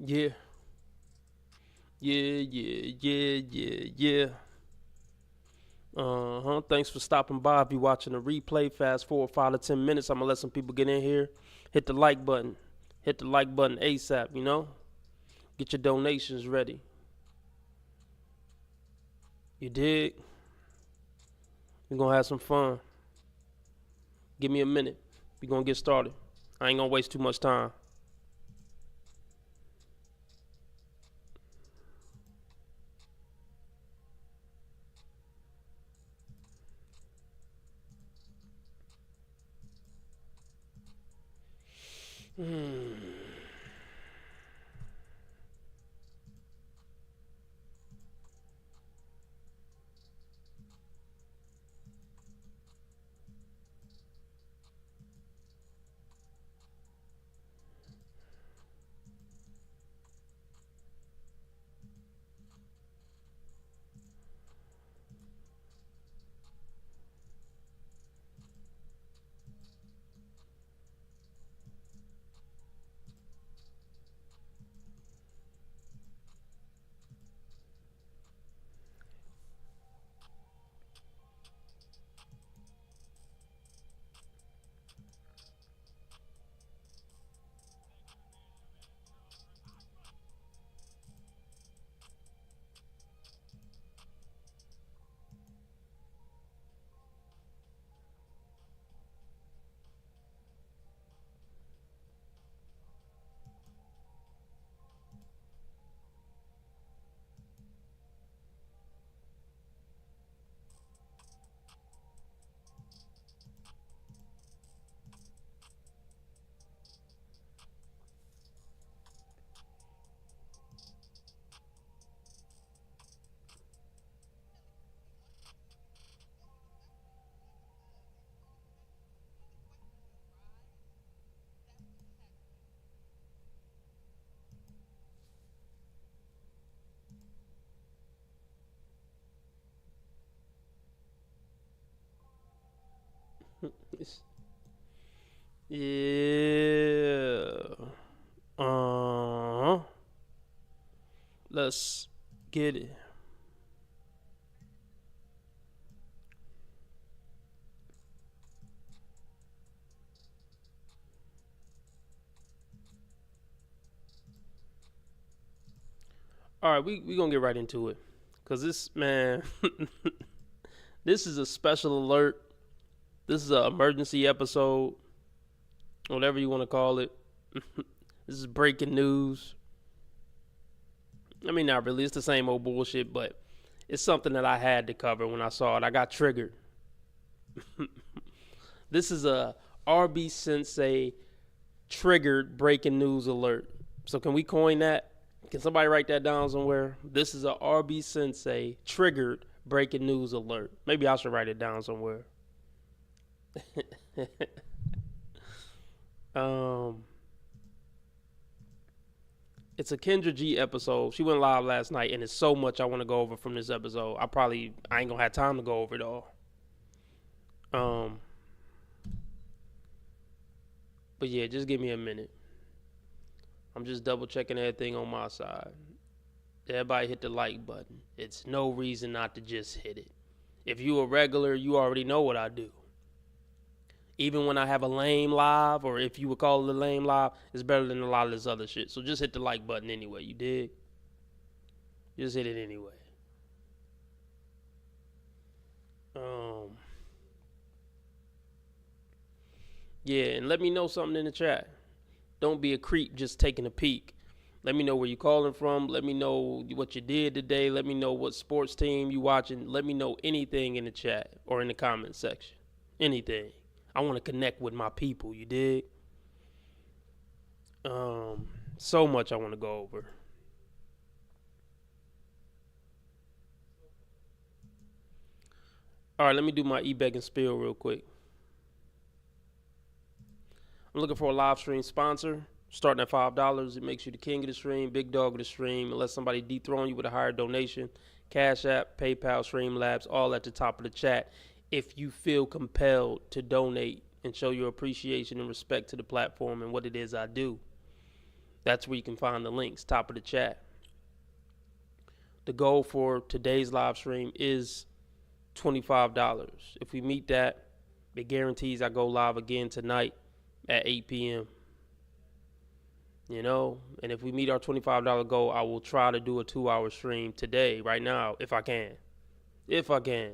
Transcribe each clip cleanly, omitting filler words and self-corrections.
Yeah. Yeah. Uh-huh. Thanks for stopping by. If you're watching the replay, fast forward 5 to 10 minutes. I'm gonna let some people get in here. Hit the like button. Hit the like button ASAP, you know? Get your donations ready. You dig? We're gonna have some fun. Give me a minute. We're gonna get started. I ain't gonna waste too much time. Yeah. Uh-huh. Let's get it. All right, we gonna get right into it. Cause this man, this is a special alert. This is an emergency episode, whatever you want to call it. This is breaking news. I mean, not really. It's the same old bullshit, but it's something that I had to cover when I saw it. I got triggered. This is a RB Sensei triggered breaking news alert. So can we coin that? Can somebody write that down somewhere? This is a RB Sensei triggered breaking news alert. Maybe I should write it down somewhere. um, it's a Kendra G episode. She went live last night, and it's so much I want to go over from this episode. I ain't gonna have time to go over it all. Um, but yeah, just give me a minute. I'm just double checking everything on my side. Everybody hit the like button. It's no reason not to just hit it. If you a regular, you already know what I do. Even when I have a lame live, or if you would call it a lame live, it's better than a lot of this other shit. So just hit the like button anyway, you dig? Just hit it anyway. Um, yeah, and let me know something in the chat. Don't be a creep just taking a peek. Let me know where you calling from. Let me know what you did today. Let me know what sports team you watching. Let me know anything in the chat or in the comment section. Anything. I want to connect with my people, you dig? So much I want to go over. All right, let me do my e-begging spiel real quick. I'm looking for a live stream sponsor. Starting at $5, it makes you the king of the stream, big dog of the stream. Unless somebody dethrone you with a higher donation. Cash App, PayPal, Streamlabs, all at the top of the chat. If you feel compelled to donate and show your appreciation and respect to the platform and what it is I do. That's where you can find the links, top of the chat. The goal for today's live stream is $25. If we meet that, it guarantees I go live again tonight at 8 p.m. And if we meet our $25 goal, I will try to do a 2 hour stream today, right now, if I can. If I can.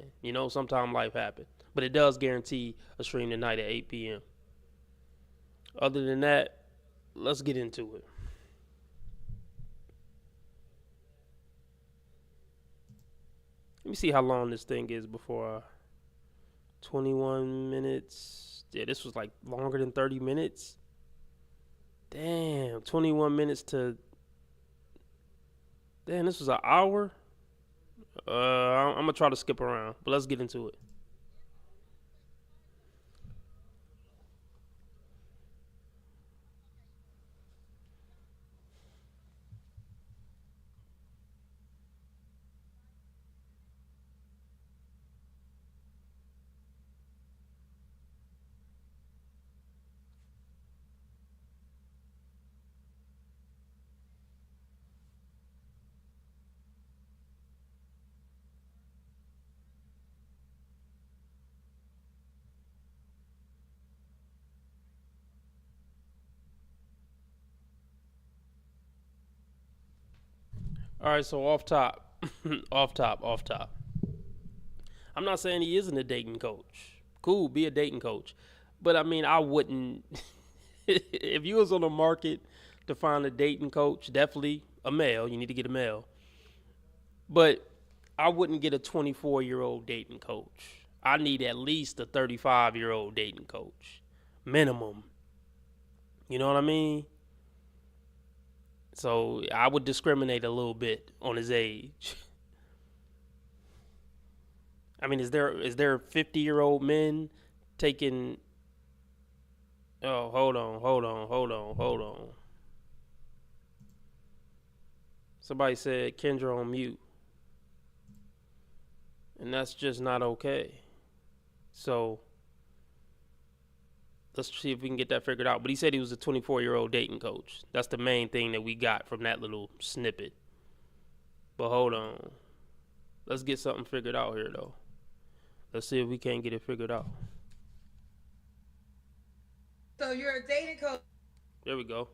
Sometime life happens. But it does guarantee a stream tonight at 8 p.m. Other than that, let's get into it. Let me see how long this thing is before 21 minutes. Yeah, this was like longer than 30 minutes. Damn, 21 minutes to. Damn, this was an hour. I'm gonna try to skip around, but let's get into it. All right, so off top, off top. I'm not saying he isn't a dating coach. Cool, be a dating coach, but I mean, I wouldn't. If you was on the market to find a dating coach, definitely a male. You need to get a male, but I wouldn't get a 24-year-old dating coach. I need at least a 35-year-old dating coach, minimum. You know what I mean? So I would discriminate a little bit on his age. I mean, is there 50-year-old men taking? Oh, hold on. Somebody said Kendra on mute, and that's just not okay. So let's see if we can get that figured out. But he said he was a 24-year-old dating coach. That's the main thing that we got from that little snippet. But hold on, let's get something figured out here though. Let's see if we can't get it figured out. So you're a dating coach. There we go.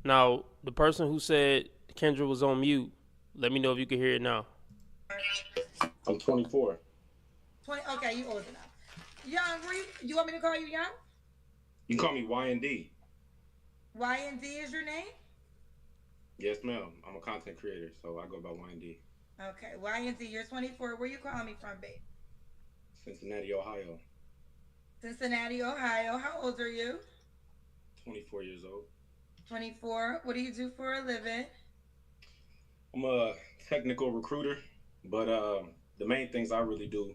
Now, the person who said Kendra was on mute, let me know if you can hear it now. I'm 24. 20. Okay, you old enough. Young, you want me to call you Young? You can call me YND. YND is your name? Yes, ma'am. I'm a content creator, so I go by YND. Okay, YND, you're 24. Where you calling me from, babe? Cincinnati, Ohio. Cincinnati, Ohio. How old are you? 24 years old. 24. What do you do for a living? I'm a technical recruiter, but the main things I really do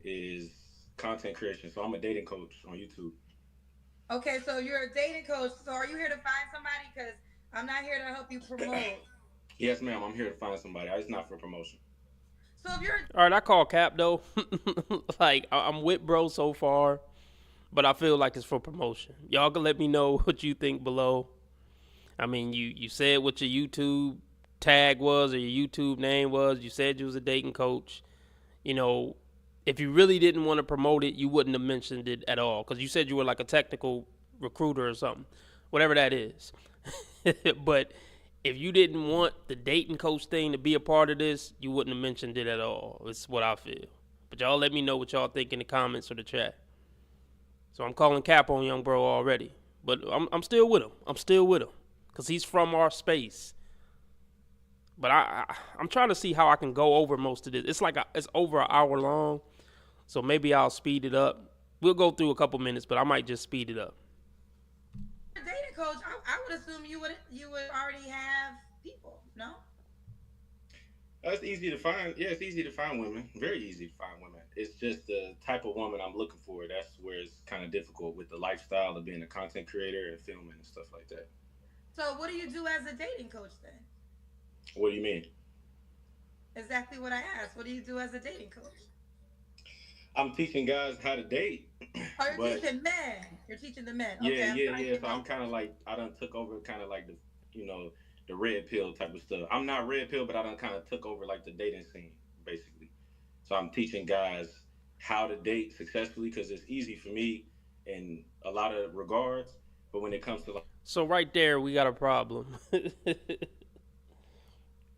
is content creation. So I'm a dating coach on YouTube. Okay, so you're a dating coach. So are you here to find somebody? Because I'm not here to help you promote. Yes, ma'am. I'm here to find somebody. It's not for promotion. So if you're All right, I call Cap though. Like I'm with bro so far, but I feel like it's for promotion. Y'all can let me know what you think below. I mean, you said what your YouTube tag was or your YouTube name was. You said you was a dating coach. You know, if you really didn't want to promote it, you wouldn't have mentioned it at all because you said you were like a technical recruiter or something, whatever that is. But if you didn't want the dating coach thing to be a part of this, you wouldn't have mentioned it at all. It's what I feel. But y'all let me know what y'all think in the comments or the chat. So I'm calling Cap on young bro already. But I'm still with him. I'm still with him. Because he's from our space. But I'm trying to see how I can go over most of this. It's over an hour long. So maybe I'll speed it up. We'll go through a couple minutes, but I might just speed it up. a dating coach, I would assume you would already have people, no? It's easy to find. Yeah, it's easy to find women. Very easy to find women. It's just the type of woman I'm looking for. That's where it's kind of difficult with the lifestyle of being a content creator and filming and stuff like that. So what do you do as a dating coach then? What do you mean? Exactly what I asked. What do you do as a dating coach? I'm teaching guys how to date, Oh, you're but teaching men. You're teaching the men. yeah, Okay, I'm yeah, trying to yeah. get So my. I'm kind of like I done took over kind of like the you know the red pill type of stuff. I'm not red pill, but I done kind of took over like the dating scene basically. So I'm teaching guys how to date successfully because it's easy for me in a lot of regards. But when it comes to like So right there, we got a problem.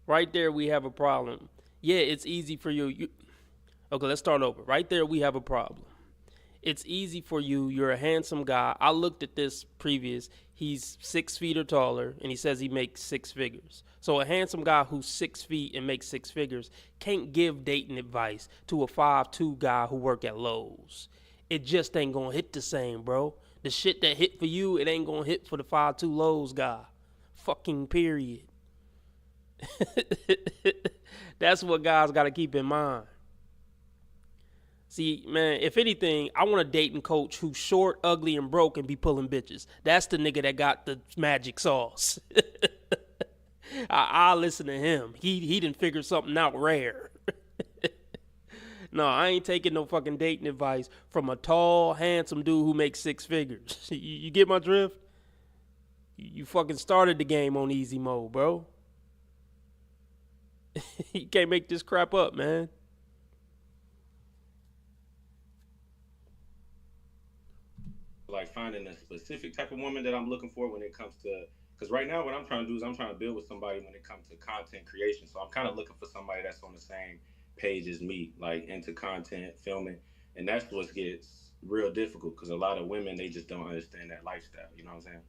Right there, we have a problem. Yeah, it's easy for you. Okay, let's start over. Right there, we have a problem. It's easy for you. You're a handsome guy. I looked at this previous. He's 6 feet or taller, and he says he makes six figures. So a handsome guy who's 6 feet and makes six figures can't give dating advice to a 5'2" guy who work at Lowe's. It just ain't gonna hit the same, bro. The shit that hit for you, it ain't gonna hit for the 5'2" Lowe's guy. Fucking period. That's what guys gotta keep in mind. See, man, if anything, I want a dating coach who's short, ugly, and broke and be pulling bitches. That's the nigga that got the magic sauce. I listen to him. He didn't figure something out rare. No, I ain't taking no fucking dating advice from a tall, handsome dude who makes six figures. You get my drift? You fucking started the game on easy mode, bro. You can't make this crap up, man. finding a specific type of woman that I'm looking for when it comes to because right now what I'm trying to do is I'm trying to build with somebody when it comes to content creation. So I'm kind of looking for somebody that's on the same page as me, like into content, filming, and that's what gets real difficult because a lot of women they just don't understand that lifestyle. You know what I'm saying?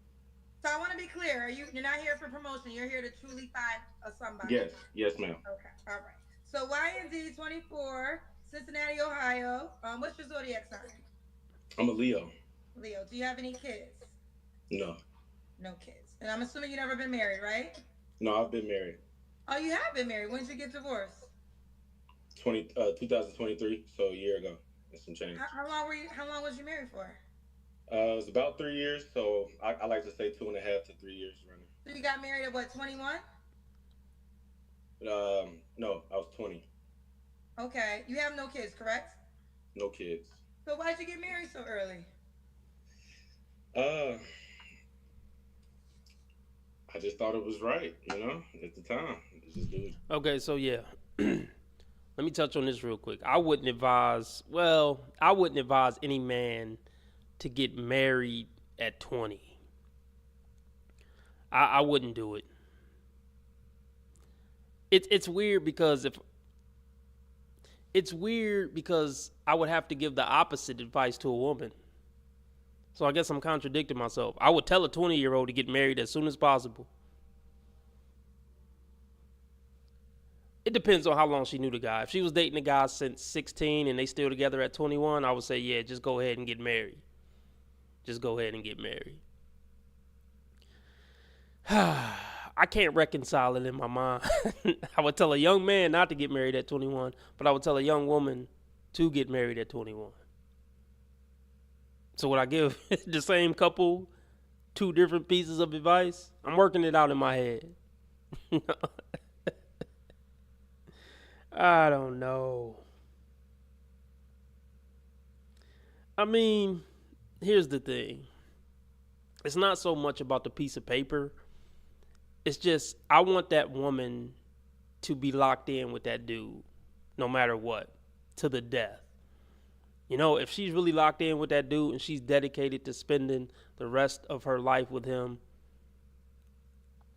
So I want to be clear. You're not here for promotion. You're here to truly find a somebody. Yes, yes, ma'am. Okay. All right. So YND 24, Cincinnati, Ohio. What's your zodiac sign? I'm a Leo. Leo. Do you have any kids? No, No kids. And I'm assuming you've never been married, right? no, I've been married. Oh, you have been married. When did you get divorced? 2023, so a year ago and some change. How long were you? How long was you married for? It was about 3 years, so I like to say 2.5 to 3 years running. So you got married at what, 21? No, I was 20. Okay. You have no kids, correct? No kids. So why'd you get married so early? Uh, I just thought it was right, at the time. Just do it. Okay, so yeah. Let me touch on this real quick. I wouldn't advise any man to get married at 20. I wouldn't do it. It's weird because I would have to give the opposite advice to a woman. So I guess I'm contradicting myself. I would tell a 20-year-old to get married as soon as possible. It depends on how long she knew the guy. If she was dating the guy since 16 and they still together at 21, I would say, yeah, just go ahead and get married. Just go ahead and get married. I can't reconcile it in my mind. I would tell a young man not to get married at 21, but I would tell a young woman to get married at 21. So would I give the same couple two different pieces of advice? I'm working it out in my head. I don't know. I mean, here's the thing. It's not so much about the piece of paper. It's just I want that woman to be locked in with that dude no matter what, to the death. If she's really locked in with that dude and she's dedicated to spending the rest of her life with him,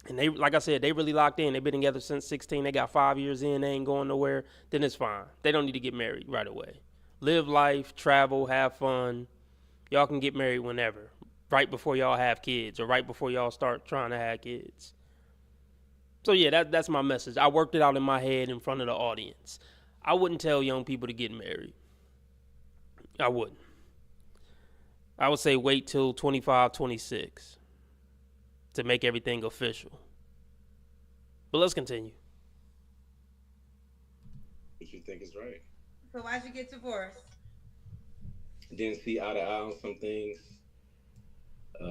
and they, like I said, they really locked in. They've been together since 16. They got 5 years in. They ain't going nowhere. Then it's fine. They don't need to get married right away. Live life, travel, have fun. Y'all can get married whenever, right before y'all have kids or right before y'all start trying to have kids. So yeah, that's my message. I worked it out in my head in front of the audience. I wouldn't tell young people to get married. I wouldn't. I would say wait till 25, 26 to make everything official. But let's continue. What you think is right? So why'd you get divorced? Didn't see eye to eye on some things.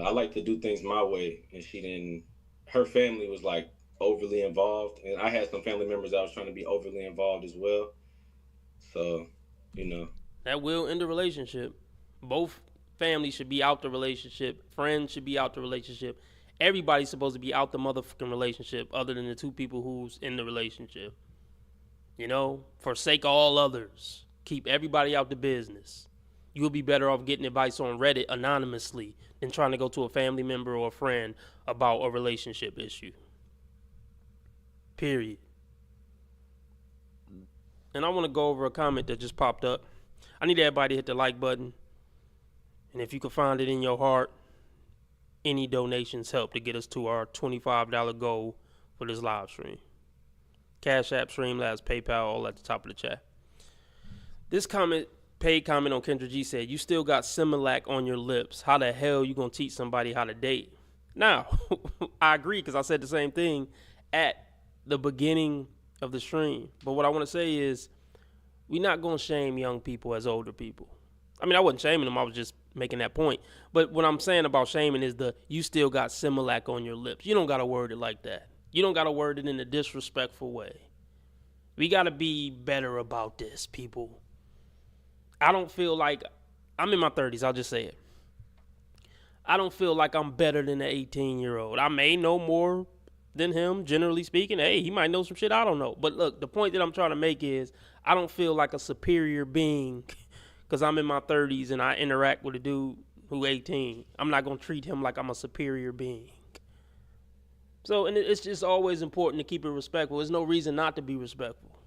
I like to do things my way, and she didn't. Her family was like overly involved, and I had some family members that was trying to be overly involved as well. So, That will end the relationship. Both families should be out the relationship. Friends should be out the relationship. Everybody's supposed to be out the motherfucking relationship other than the two people who's in the relationship. Forsake all others. Keep everybody out the business. You'll be better off getting advice on Reddit anonymously than trying to go to a family member or a friend about a relationship issue. Period. And I want to go over a comment that just popped up. I need everybody to hit the like button. And if you can find it in your heart, any donations help to get us to our $25 goal for this live stream. Cash App, Streamlabs, PayPal, all at the top of the chat. This paid comment on Kendra G said, "You still got Similac on your lips. How the hell you gonna teach somebody how to date?" Now, I agree because I said the same thing at the beginning of the stream. But what I want to say is, we're not gonna shame young people as older people. I mean, I wasn't shaming them. I was just making that point. But what I'm saying about shaming is you still got Similac on your lips. You don't got to word it like that. You don't got to word it in a disrespectful way. We got to be better about this, people. I don't feel like, I'm in my 30s, I'll just say it. I don't feel like I'm better than an 18-year-old. I may know more than him, generally speaking. Hey, he might know some shit I don't know. But look, the point that I'm trying to make is I don't feel like a superior being because I'm in my 30s and I interact with a dude who's 18. I'm not going to treat him like I'm a superior being. So, and it's just always important to keep it respectful. There's no reason not to be respectful.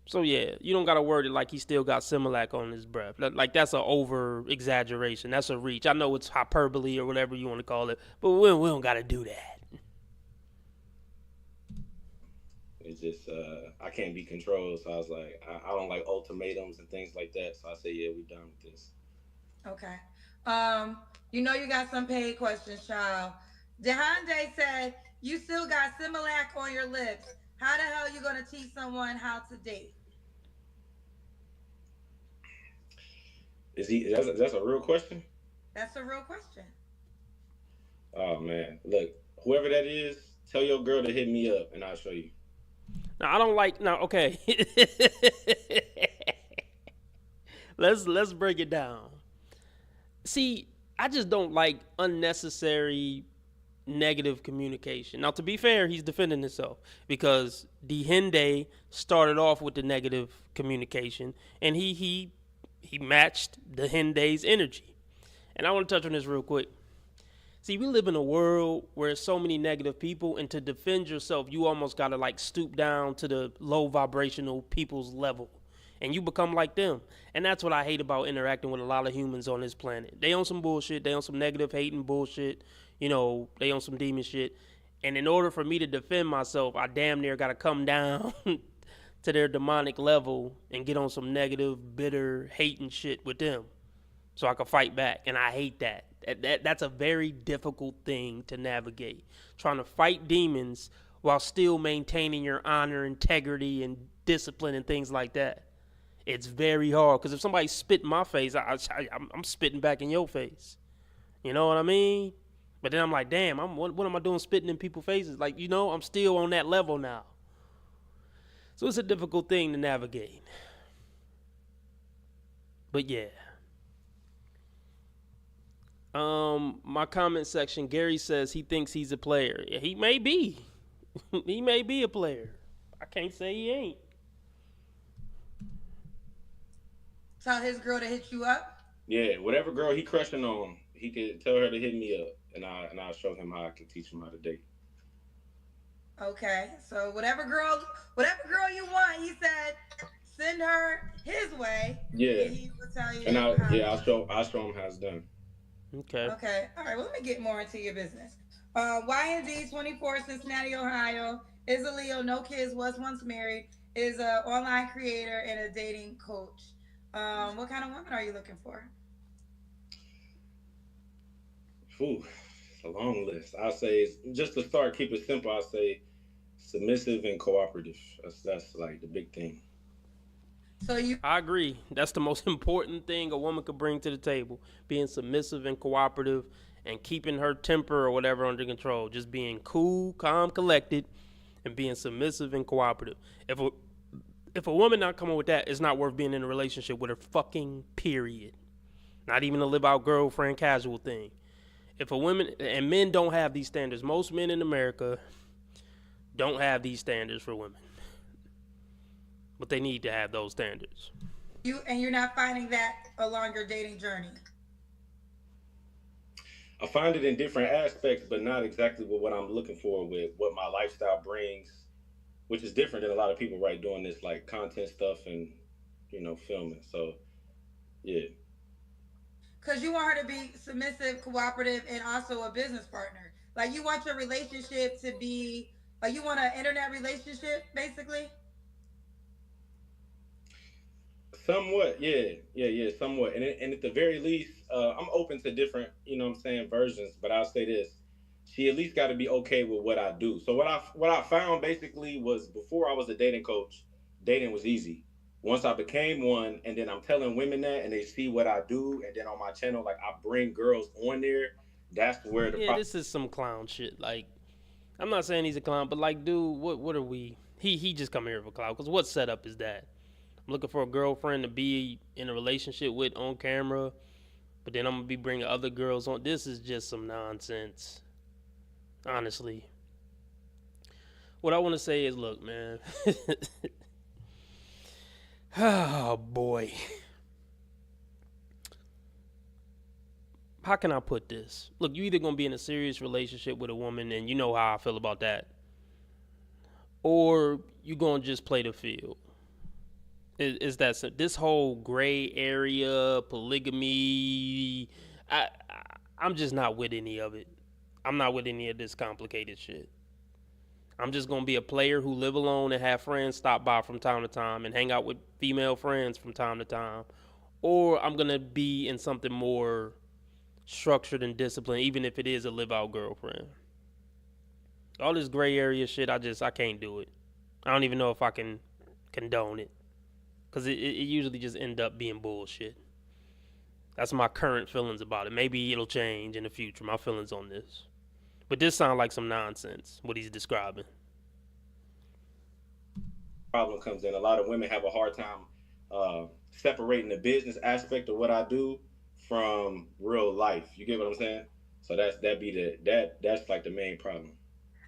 So, yeah, you don't got to word it like he still got Similac on his breath. Like, that's an over-exaggeration. That's a reach. I know it's hyperbole or whatever you want to call it, but we don't got to do that. It's just, I can't be controlled, so I was like, I don't like ultimatums and things like that, so I say, yeah, we done with this. Okay. You got some paid questions, child. Dehande said, "You still got Similac on your lips. How the hell you gonna teach someone how to date?" That's a real question? That's a real question. Oh, man. Look, whoever that is, tell your girl to hit me up, and I'll show you. Now, I don't like, now, okay. Let's break it down. See, I just don't like unnecessary negative communication. Now, to be fair, he's defending himself because Dehende started off with the negative communication, and he matched Dehende's energy. And I want to touch on this real quick. See, we live in a world where there's so many negative people, and to defend yourself, you almost got to like stoop down to the low vibrational people's level, and you become like them. And that's what I hate about interacting with a lot of humans on this planet. They on some bullshit. They on some negative hating bullshit. They on some demon shit. And in order for me to defend myself, I damn near got to come down to their demonic level and get on some negative, bitter, hating shit with them so I can fight back. And I hate that. That's a very difficult thing to navigate. Trying to fight demons while still maintaining your honor, integrity, and discipline and things like that. It's very hard because if somebody spit in my face, I'm spitting back in your face. You know what I mean? But then I'm like, damn, what am I doing spitting in people's faces? Like, I'm still on that level now. So it's a difficult thing to navigate. But yeah. My comment section, Gary says he thinks he's a player. Yeah, he may be. He may be a player. I can't say he ain't. Tell his girl to hit you up? Yeah, whatever girl he crushing on, he could tell her to hit me up, and I'll show him how I can teach him how to date. Okay, so whatever girl you want, he said, send her his way. Yeah, and he will tell you. And I'll show him how it's done. Okay. All right. Well, let me get more into your business. YND 24, Cincinnati, Ohio. Is a Leo, no kids, was once married. Is an online creator and a dating coach. What kind of woman are you looking for? Ooh, it's a long list. I'll say, just to start, keep it simple, I'll say submissive and cooperative. That's like the big thing. I agree. That's the most important thing a woman could bring to the table. Being submissive and cooperative and keeping her temper or whatever under control. Just being cool, calm, collected, and being submissive and cooperative. If a woman not coming with that, it's not worth being in a relationship with her. Fucking period. Not even a live out girlfriend casual thing. If a woman and men don't have these standards, most men in America don't have these standards for women, but they need to have those standards. You're not finding that along your dating journey. I find it in different aspects, but not exactly with what I'm looking for with what my lifestyle brings, which is different than a lot of people right doing this like content stuff and filming. So yeah. Because you want her to be submissive, cooperative, and also a business partner. Like you want your relationship to be like you want an internet relationship, basically. Somewhat, yeah, somewhat. And at the very least, I'm open to different, what I'm saying, versions. But I'll say this: she at least got to be okay with what I do. So what I found basically was before I was a dating coach, dating was easy. Once I became one, and then I'm telling women that, and they see what I do, and then on my channel, like I bring girls on there. That's where the Yeah, this is some clown shit. Like, I'm not saying he's a clown, but like, dude, what are we? He just come here for clown. Cause what setup is that? I'm looking for a girlfriend to be in a relationship with on camera, but then I'm gonna be bringing other girls on. This is just some nonsense. Honestly, what I want to say is, look, man. Oh boy. How can I put this? Look, you either gonna be in a serious relationship with a woman, and you know how I feel about that, or you gonna just play the field. Is that this whole gray area polygamy? I'm just not with any of it. I'm not with any of this complicated shit. I'm just gonna be a player who live alone and have friends stop by from time to time and hang out with female friends from time to time, or I'm gonna be in something more structured and disciplined, even if it is a live out girlfriend. All this gray area shit, I can't do it. I don't even know if I can condone it. Because it usually just end up being bullshit. That's my current feelings about it. Maybe it'll change in the future, my feelings on this. But this sounds like some nonsense, what he's describing. problem comes in. A lot of women have a hard time separating the business aspect of what I do from real life. You get what I'm saying? So that's like the main problem.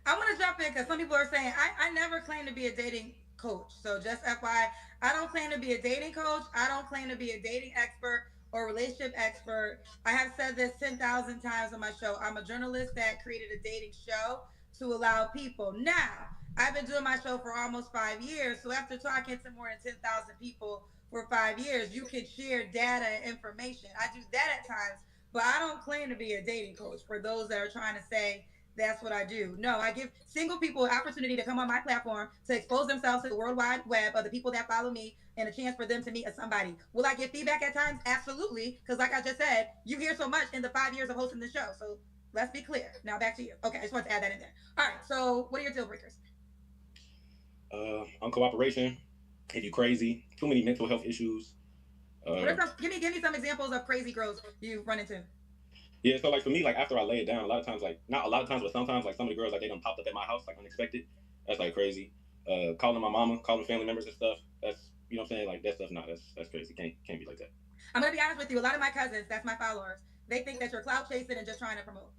I want to jump in because some people are saying I never claim to be a dating coach. So just FYI, I don't claim to be a dating coach. I don't claim to be a dating expert or relationship expert. I have said this 10,000 times on my show. I'm a journalist that created a dating show to allow people. Now, I've been doing my show for almost 5 years. So after talking to more than 10,000 people for 5 years, you can share data and information. I do that at times, but I don't claim to be a dating coach for those that are trying to say that's what I do. No, I give single people an opportunity to come on my platform to expose themselves to the World Wide Web of the people that follow me and a chance for them to meet somebody. Will I get feedback at times? Absolutely. Because like I just said, you hear so much in the 5 years of hosting the show. So let's be clear. Now back to you. Okay, I just want to add that in there. All right, so what are your deal breakers? Uncooperation. If you crazy, too many mental health issues. Give me some examples of crazy girls you run into. Yeah, so like for me, like after I lay it down, a lot of times, like not a lot of times, but sometimes, like some of the girls, like they done popped up at my house, like unexpected. That's like crazy. Calling my mama, calling family members and stuff. That's what I'm saying. Like that stuff, that's crazy. Can't be like that. I'm gonna be honest with you. A lot of my cousins, that's my followers, they think that you're clout chasing and just trying to promote.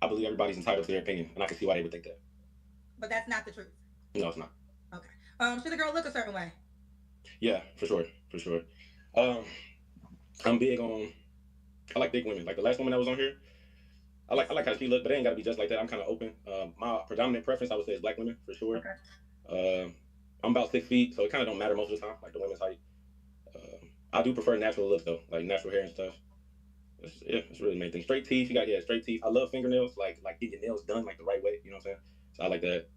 I believe everybody's entitled to their opinion, and I can see why they would think that. But that's not the truth. No, it's not. Okay. Should the girl look a certain way? Yeah, for sure. I'm big on. I like big women. Like the last woman that was on here, I like how she looked, but it ain't gotta be just like that. I'm kind of open. My predominant preference, I would say, is black women for sure. Okay. I'm about 6 feet, so it kind of don't matter most of the time, like the women's height. I do prefer natural looks though, like natural hair and stuff. It's really the main thing. Straight teeth, you got straight teeth. I love fingernails, like get your nails done like the right way. You know what I'm saying? So I like that.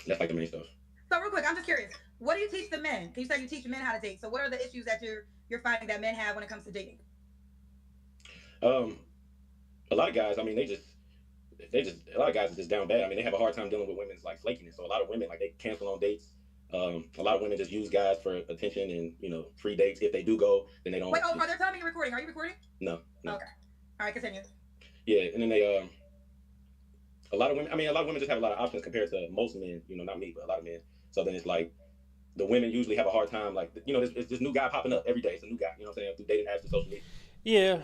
That's like the main stuff. So real quick, I'm just curious. What do you teach the men? You say you teach men how to date. So what are the issues that you're finding that men have when it comes to dating? A lot of guys, I mean, a lot of guys are just down bad. I mean, they have a hard time dealing with women's like flakiness. So a lot of women, like they cancel on dates. A lot of women just use guys for attention and free dates. If they do go, then they don't. Wait, are they telling me you're recording? Are you recording? No. Okay. All right, continue. Yeah, and then they a lot of women just have a lot of options compared to most men. Not me, but a lot of men. So then it's like the women usually have a hard time. Like, there's this new guy popping up every day. It's a new guy. You know what I'm saying? Through dating apps and social media. Yeah,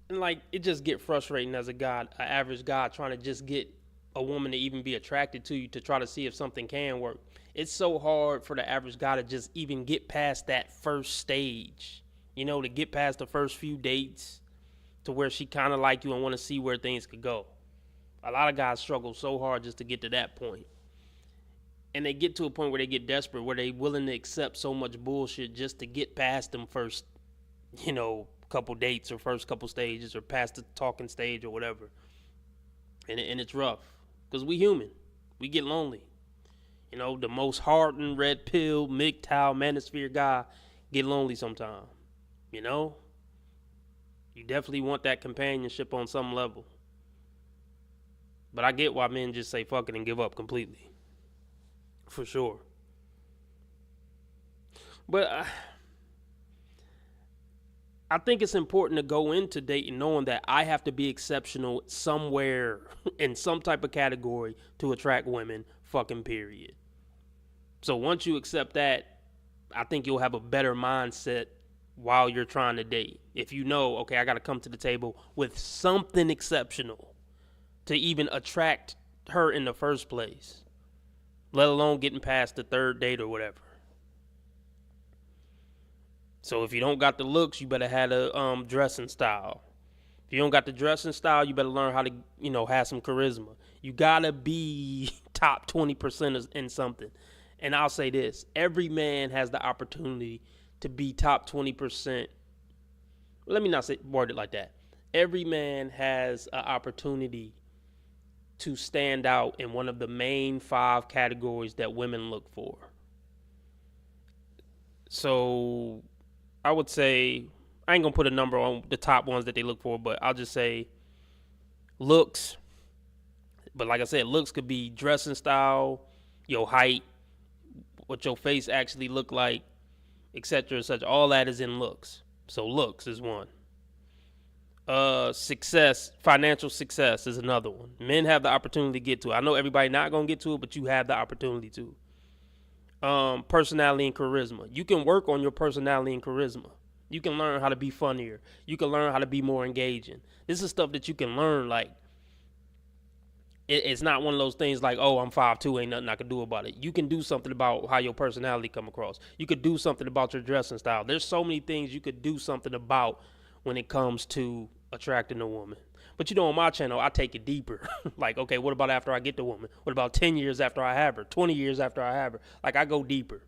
and like it just get frustrating as a guy, an average guy trying to just get a woman to even be attracted to you to try to see if something can work. It's so hard for the average guy to just even get past that first stage, to get past the first few dates to where she kind of like you and want to see where things could go. A lot of guys struggle so hard just to get to that point. And they get to a point where they get desperate, where they willing to accept so much bullshit just to get past them first, couple dates or first couple stages or past the talking stage or whatever. And it's rough because we human. We get lonely. The most hardened, red pill, MGTOW, manosphere guy get lonely sometime. You definitely want that companionship on some level. But I get why men just say fuck it and give up completely. For sure. But I think it's important to go into dating knowing that I have to be exceptional somewhere in some type of category to attract women, fucking period. So once you accept that, I think you'll have a better mindset while you're trying to date. If you know, okay, I got to come to the table with something exceptional to even attract her in the first place, let alone getting past the third date or whatever. So if you don't got the looks, you better have a dressing style. If you don't got the dressing style, you better learn how to, have some charisma. You gotta be top 20% in something. And I'll say this: every man has the opportunity to be top 20%. Let me not word it like that. Every man has an opportunity to stand out in one of the main 5 categories that women look for. So I would say, I ain't gonna put a number on the top ones that they look for, but I'll just say looks. But like I said, looks could be dressing style, your height, what your face actually look like, etc., etc. All that is in looks. So looks is one. Success, financial success is another one. Men have the opportunity to get to it. I know everybody not gonna get to it, but you have the opportunity to. Personality and charisma. You can work on your personality and charisma. You can learn how to be funnier. You can learn how to be more engaging. This is stuff that you can learn. Like, it's not one of those things like, oh, I'm 5'2", ain't nothing I can do about it. You can do something about how your personality come across. You could do something about your dressing style. There's so many things you could do something about when it comes to attracting a woman. But on my channel, I take it deeper. Like, okay, what about after I get the woman? What about 10 years after I have her? 20 years after I have her? Like, I go deeper.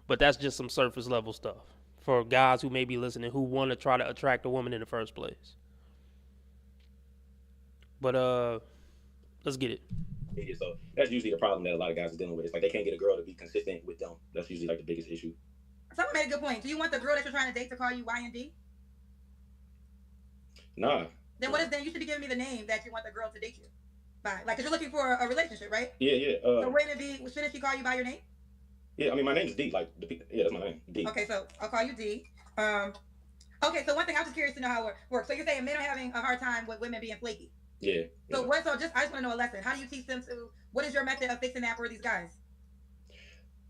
But that's just some surface level stuff for guys who may be listening who want to try to attract a woman in the first place. But let's get it. Yeah, so that's usually the problem that a lot of guys are dealing with. It's like they can't get a girl to be consistent with them. That's usually like the biggest issue. Someone made a good point. Do you want the girl that you're trying to date to call you Y and D? Nah. Then you should be giving me the name that you want the girl to date you by. Like, 'cause you're looking for a relationship, right? Yeah. So shouldn't she call you by your name? Yeah, I mean, my name is D. Like, that's my name, D. Okay, so I'll call you D. Okay, so one thing I'm just curious to know how it works. So you're saying men are having a hard time with women being flaky. Yeah. So I just want to know a lesson. How do you teach them what is your method of fixing that for these guys?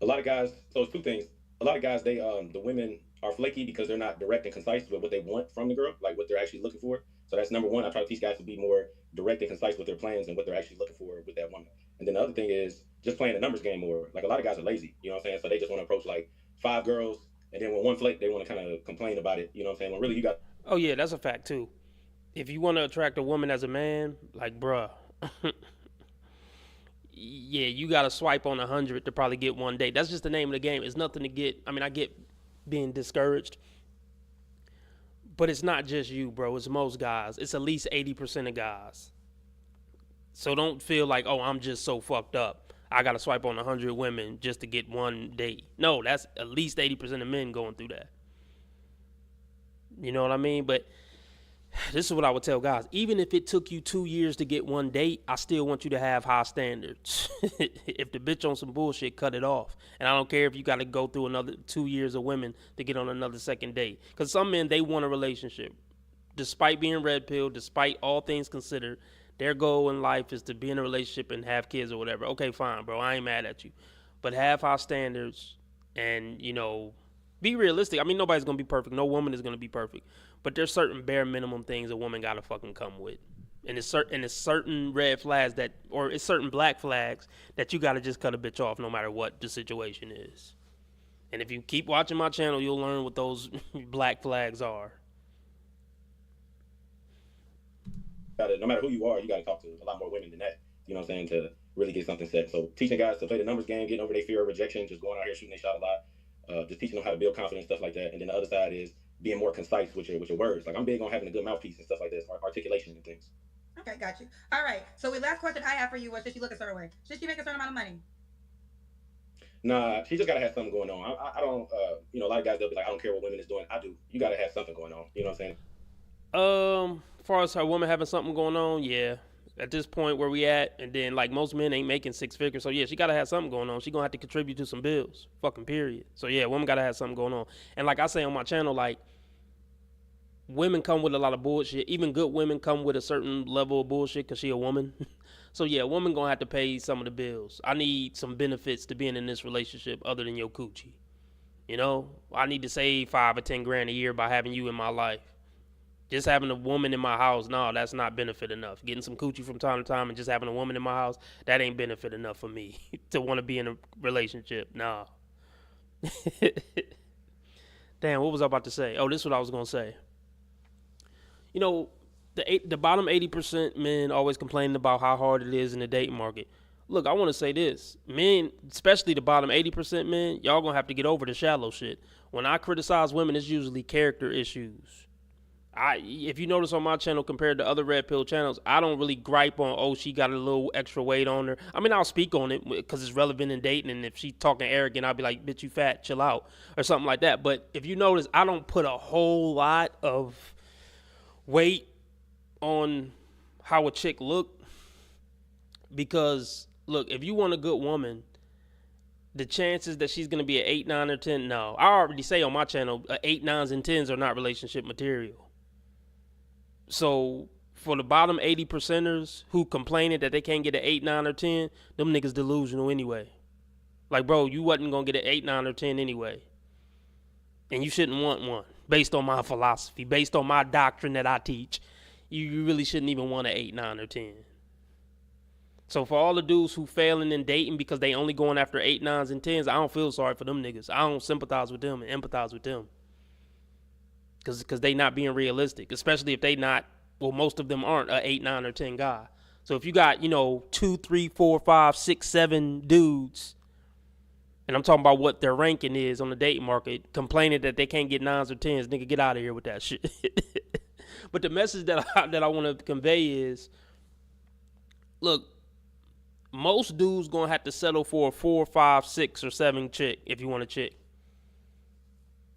A lot of guys, so it's 2 things. A lot of guys, the women are flaky because they're not direct and concise with what they want from the girl, like what they're actually looking for. So that's number one. I try to teach guys to be more direct and concise with their plans and what they're actually looking for with that woman. And then the other thing is just playing the numbers game more. Like, a lot of guys are lazy, you know what I'm saying? So they just want to approach like 5 girls, and then when one flake, they want to kind of complain about it, you know what I'm saying? When really you got... Oh yeah, that's a fact too. If you want to attract a woman as a man, like, bruh, yeah, you got to swipe on 100 to probably get one date. That's just the name of the game. It's nothing to get. I mean, I get being discouraged, but it's not just you, bro. It's most guys. It's at least 80% of guys. So don't feel like, oh, I'm just so fucked up. I got to swipe on 100 women just to get one date. No, that's at least 80% of men going through that. You know what I mean? But this is what I would tell guys. Even if it took you 2 years to get one date, I still want you to have high standards. If the bitch on some bullshit, cut it off. And I don't care if you got to go through another 2 years of women to get on another second date. Because some men, they want a relationship. Despite being red pill, despite all things considered, their goal in life is to be in a relationship and have kids or whatever. Okay, fine, bro. I ain't mad at you. But have high standards and be realistic. I mean, nobody's gonna be perfect. No woman is gonna be perfect, but there's certain bare minimum things a woman gotta fucking come with, and it's certain red flags it's certain black flags that you gotta just cut a bitch off no matter what the situation is. And if you keep watching my channel, you'll learn what those black flags are. No matter who you are, you gotta talk to a lot more women than that. You know what I'm saying? To really get something set. So teaching guys to play the numbers game, getting over their fear of rejection, just going out here shooting their shot a lot, just teaching them how to build confidence, stuff like that. And then the other side is being more concise with your words. Like I'm big on having a good mouthpiece and stuff like this, articulation and things. Okay, got you. All right. So the last question I have for you was: should she look a certain way? Should she make a certain amount of money? Nah, she just gotta have something going on. I don't, a lot of guys they'll be like, I don't care what women is doing. I do. You gotta have something going on. You know what I'm saying? As far as her woman having something going on, yeah. At this point where we at, and then like most men ain't making six figures, so yeah, she gotta have something going on. She gonna have to contribute to some bills, fucking period. So yeah, women gotta have something going on. And like I say on my channel, like women come with a lot of bullshit. Even good women come with a certain level of bullshit because she a woman. So yeah, a woman gonna have to pay some of the bills. I need some benefits to being in this relationship other than your coochie. I need to save 5 or 10 grand a year by having you in my life. Just having a woman in my house, no, that's not benefit enough. Getting some coochie from time to time and just having a woman in my house, that ain't benefit enough for me to want to be in a relationship. Nah. Damn, what was I about to say? Oh, this is what I was going to say. The bottom 80% men always complaining about how hard it is in the dating market. Look, I want to say this. Men, especially the bottom 80% men, y'all going to have to get over the shallow shit. When I criticize women, it's usually character issues. If you notice on my channel compared to other red pill channels, I don't really gripe on, she got a little extra weight on her. I mean, I'll speak on it because it's relevant in dating, and if she's talking arrogant, I'll be like, bitch, you fat, chill out, or something like that. But if you notice, I don't put a whole lot of weight on how a chick look, because, look, if you want a good woman, the chances that she's going to be an 8, 9, or 10, no. I already say on my channel, 8, 9s, and 10s are not relationship material. So for the bottom 80%ers who complaining that they can't get an 8, 9, or 10, them niggas delusional anyway. Like, bro, you wasn't going to get an 8, 9, or 10 anyway. And you shouldn't want one. Based on my philosophy, based on my doctrine that I teach, you really shouldn't even want an 8, 9, or 10. So for all the dudes who failing in dating because they only going after 8, 9s, and 10s, I don't feel sorry for them niggas. I don't sympathize with them and empathize with them. Because they not being realistic, especially if they not, well, most of them aren't a 8, 9, or 10 guy. So if you got, 2, 3, 4, 5, 6, 7 dudes, and I'm talking about what their ranking is on the dating market, complaining that they can't get 9s or 10s, nigga, get out of here with that shit. But the message that I want to convey is, look, most dudes gonna have to settle for a 4, 5, 6, or 7 chick if you want a chick.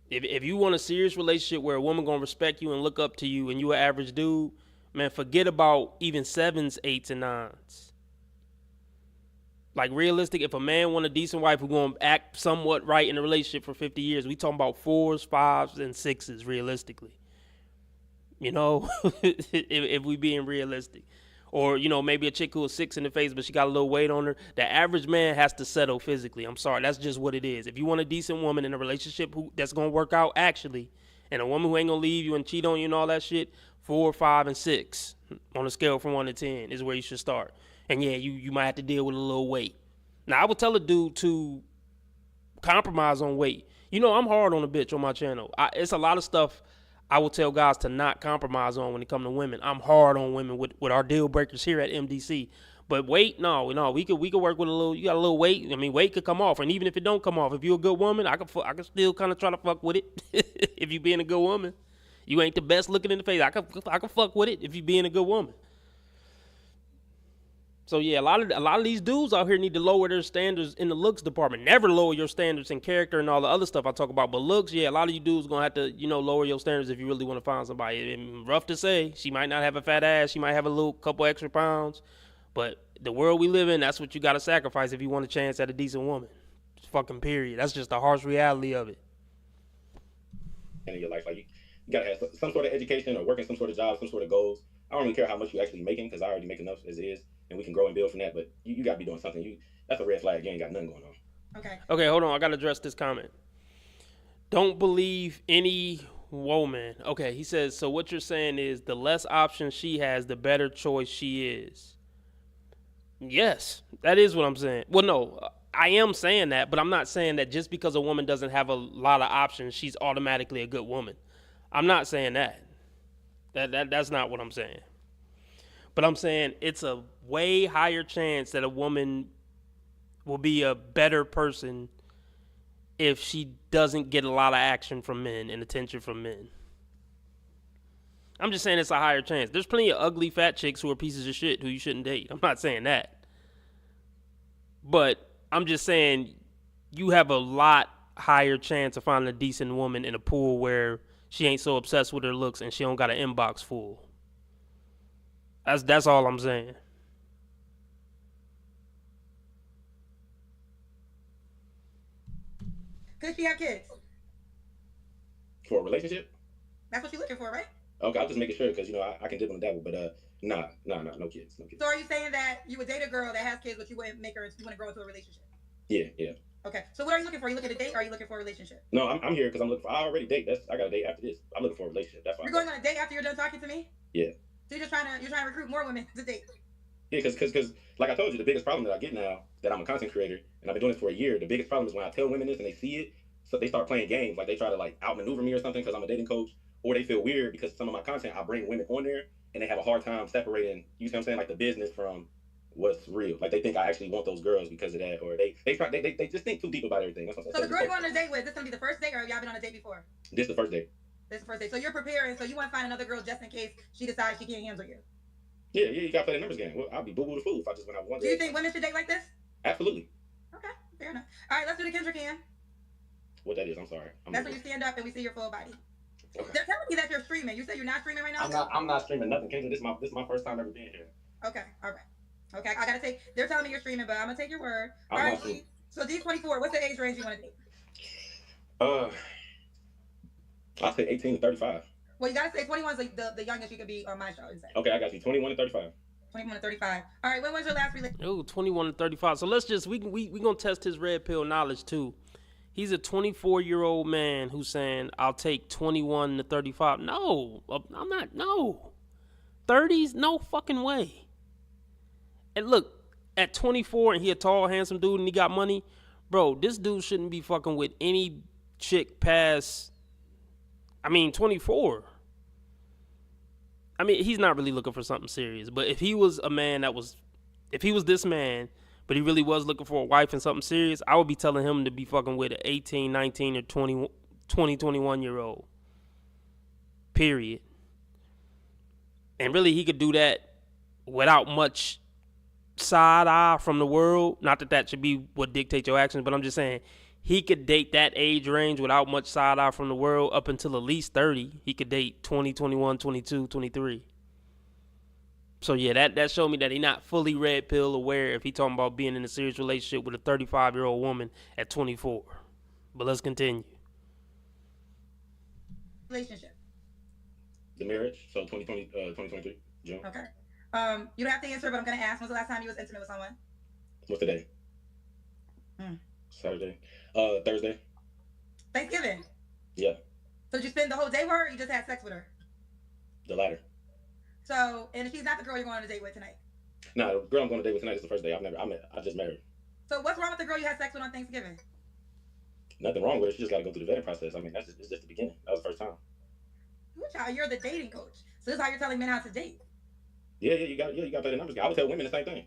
If you want a serious relationship where a woman gonna respect you and look up to you and you an average dude, man, forget about even 7s, 8s, and 9s. Like, realistic, if a man want a decent wife who gonna act somewhat right in a relationship for 50 years, we talking about 4s, 5s, and 6s realistically. If we being realistic. Or, maybe a chick who is 6 in the face, but she got a little weight on her. The average man has to settle physically. I'm sorry. That's just what it is. If you want a decent woman in a relationship that's going to work out actually, and a woman who ain't going to leave you and cheat on you and all that shit, 4, 5, and 6 on a scale from 1 to 10 is where you should start. And yeah, you might have to deal with a little weight. Now, I would tell a dude to compromise on weight. I'm hard on a bitch on my channel. It's a lot of stuff I will tell guys to not compromise on when it comes to women. I'm hard on women with our deal breakers here at MDC. But weight, no, we could work with a little. You got a little weight. I mean, weight could come off, and even if it don't come off, if you're a good woman, I can still kind of try to fuck with it. If you being a good woman, you ain't the best looking in the face. I can fuck with it if you being a good woman. So yeah, a lot of these dudes out here need to lower their standards in the looks department. Never lower your standards in character and all the other stuff I talk about. But looks, yeah, a lot of you dudes gonna have to, lower your standards if you really want to find somebody. And rough to say, she might not have a fat ass, she might have a little couple extra pounds, but the world we live in, that's what you gotta sacrifice if you want a chance at a decent woman. Fucking period. That's just the harsh reality of it. In your life, like you gotta have some sort of education or working some sort of job, some sort of goals. I don't really care how much you actually making because I already make enough as is. And we can grow and build from that, but you got to be doing something. That's a red flag. You ain't got nothing going on. Okay. Okay, hold on. I gotta address this comment. Don't believe any woman. Okay, he says. So what you're saying is the less options she has, the better choice she is. Yes, that is what I'm saying. Well, no, I am saying that, but I'm not saying that just because a woman doesn't have a lot of options, she's automatically a good woman. I'm not saying that. That's not what I'm saying. But I'm saying it's a way higher chance that a woman will be a better person if she doesn't get a lot of action from men and attention from men. I'm just saying it's a higher chance. There's plenty of ugly fat chicks who are pieces of shit who you shouldn't date. I'm not saying that. But I'm just saying you have a lot higher chance of finding a decent woman in a pool where she ain't so obsessed with her looks and she don't got an inbox full. That's all I'm saying. Could she have kids? For a relationship? That's what you're looking for, right? Okay, I'll just make it sure because I can dip on the devil, but nah, no kids, no kids. So are you saying that you would date a girl that has kids, but you wouldn't make her? You want to grow into a relationship? Yeah. Okay. So what are you looking for? Are you looking to date or are you looking for a relationship? No, I'm here because I'm looking for. I already date. I got a date after this. I'm looking for a relationship. That's why. You're going on a date after you're done talking to me? Yeah. So you're trying to recruit more women to date? Yeah, because like I told you, the biggest problem that I get now that I'm a content creator and I've been doing this for a year. The biggest problem is when I tell women this and they see it, so they start playing games. Like they try to like outmaneuver me or something because I'm a dating coach, or they feel weird because some of my content I bring women on there and they have a hard time separating. You see what I'm saying? Like the business from what's real. Like they think I actually want those girls because of that, or they just think too deep about everything. That's what I'm saying. So the girl you're going on a date with, this gonna be the first date, or have y'all been on a date before? This is the first date. This is the first date. So you're preparing. So you want to find another girl just in case she decides she can't handle you. Yeah, you gotta play the numbers game. Well, I'll be boo-boo the fool if I just went out one day. Do you think women should date like this? Absolutely. Okay, fair enough. All right, let's do the Kendrick hand. What that is, I'm sorry. That's when you stand up and we see your full body. Okay. They're telling me that you're streaming. You say you're not streaming right now? I'm not streaming nothing, Kendra. This is my first time ever being here. Okay, all right. Okay, I gotta take. They're telling me you're streaming, but I'm gonna take your word. All I'm right. not streaming. So D24, what's the age range you want to date? I'll say 18 to 35. Well, you gotta say 21 is like the youngest you could be on my show. Okay, I got you. 21 to 35. 21 to 35. All right, when was your last relationship? Oh, 21 to 35. So let's just we gonna test his red pill knowledge too. He's a 24-year-old man who's saying I'll take 21 to 35. No, I'm not. No, 30s, no fucking way. And look, at 24 and he a tall, handsome dude and he got money, bro. This dude shouldn't be fucking with any chick past. 24. He's not really looking for something serious. But if he was a man if he was this man, but he really was looking for a wife and something serious, I would be telling him to be fucking with an 18, 19, or 20, 21-year-old. Period. And really, he could do that without much side eye from the world. Not that should be what dictates your actions, but I'm just saying he could date that age range without much side eye from the world up until at least 30. He could date 20, 21, 22, 23. So yeah, that showed me that he not fully red pill aware if he talking about being in a serious relationship with a 35-year-old woman at 24. But let's continue. Relationship. The marriage, so 2023, June. Okay. You don't have to answer, but I'm gonna ask. When's the last time you was intimate with someone? What's the day? Saturday. Thursday. Thanksgiving. Yeah. So did you spend the whole day with her, or you just had sex with her? The latter. So, and she's not the girl you're going on a date with tonight. No, the girl I'm going on a date with tonight is the first day. I just met her. So what's wrong with the girl you had sex with on Thanksgiving? Nothing wrong with it. She just got to go through the vetting process. It's just the beginning. That was the first time. You're the dating coach. So this is how you're telling men how to date. Yeah, you got to play the numbers game. I would tell women the same thing.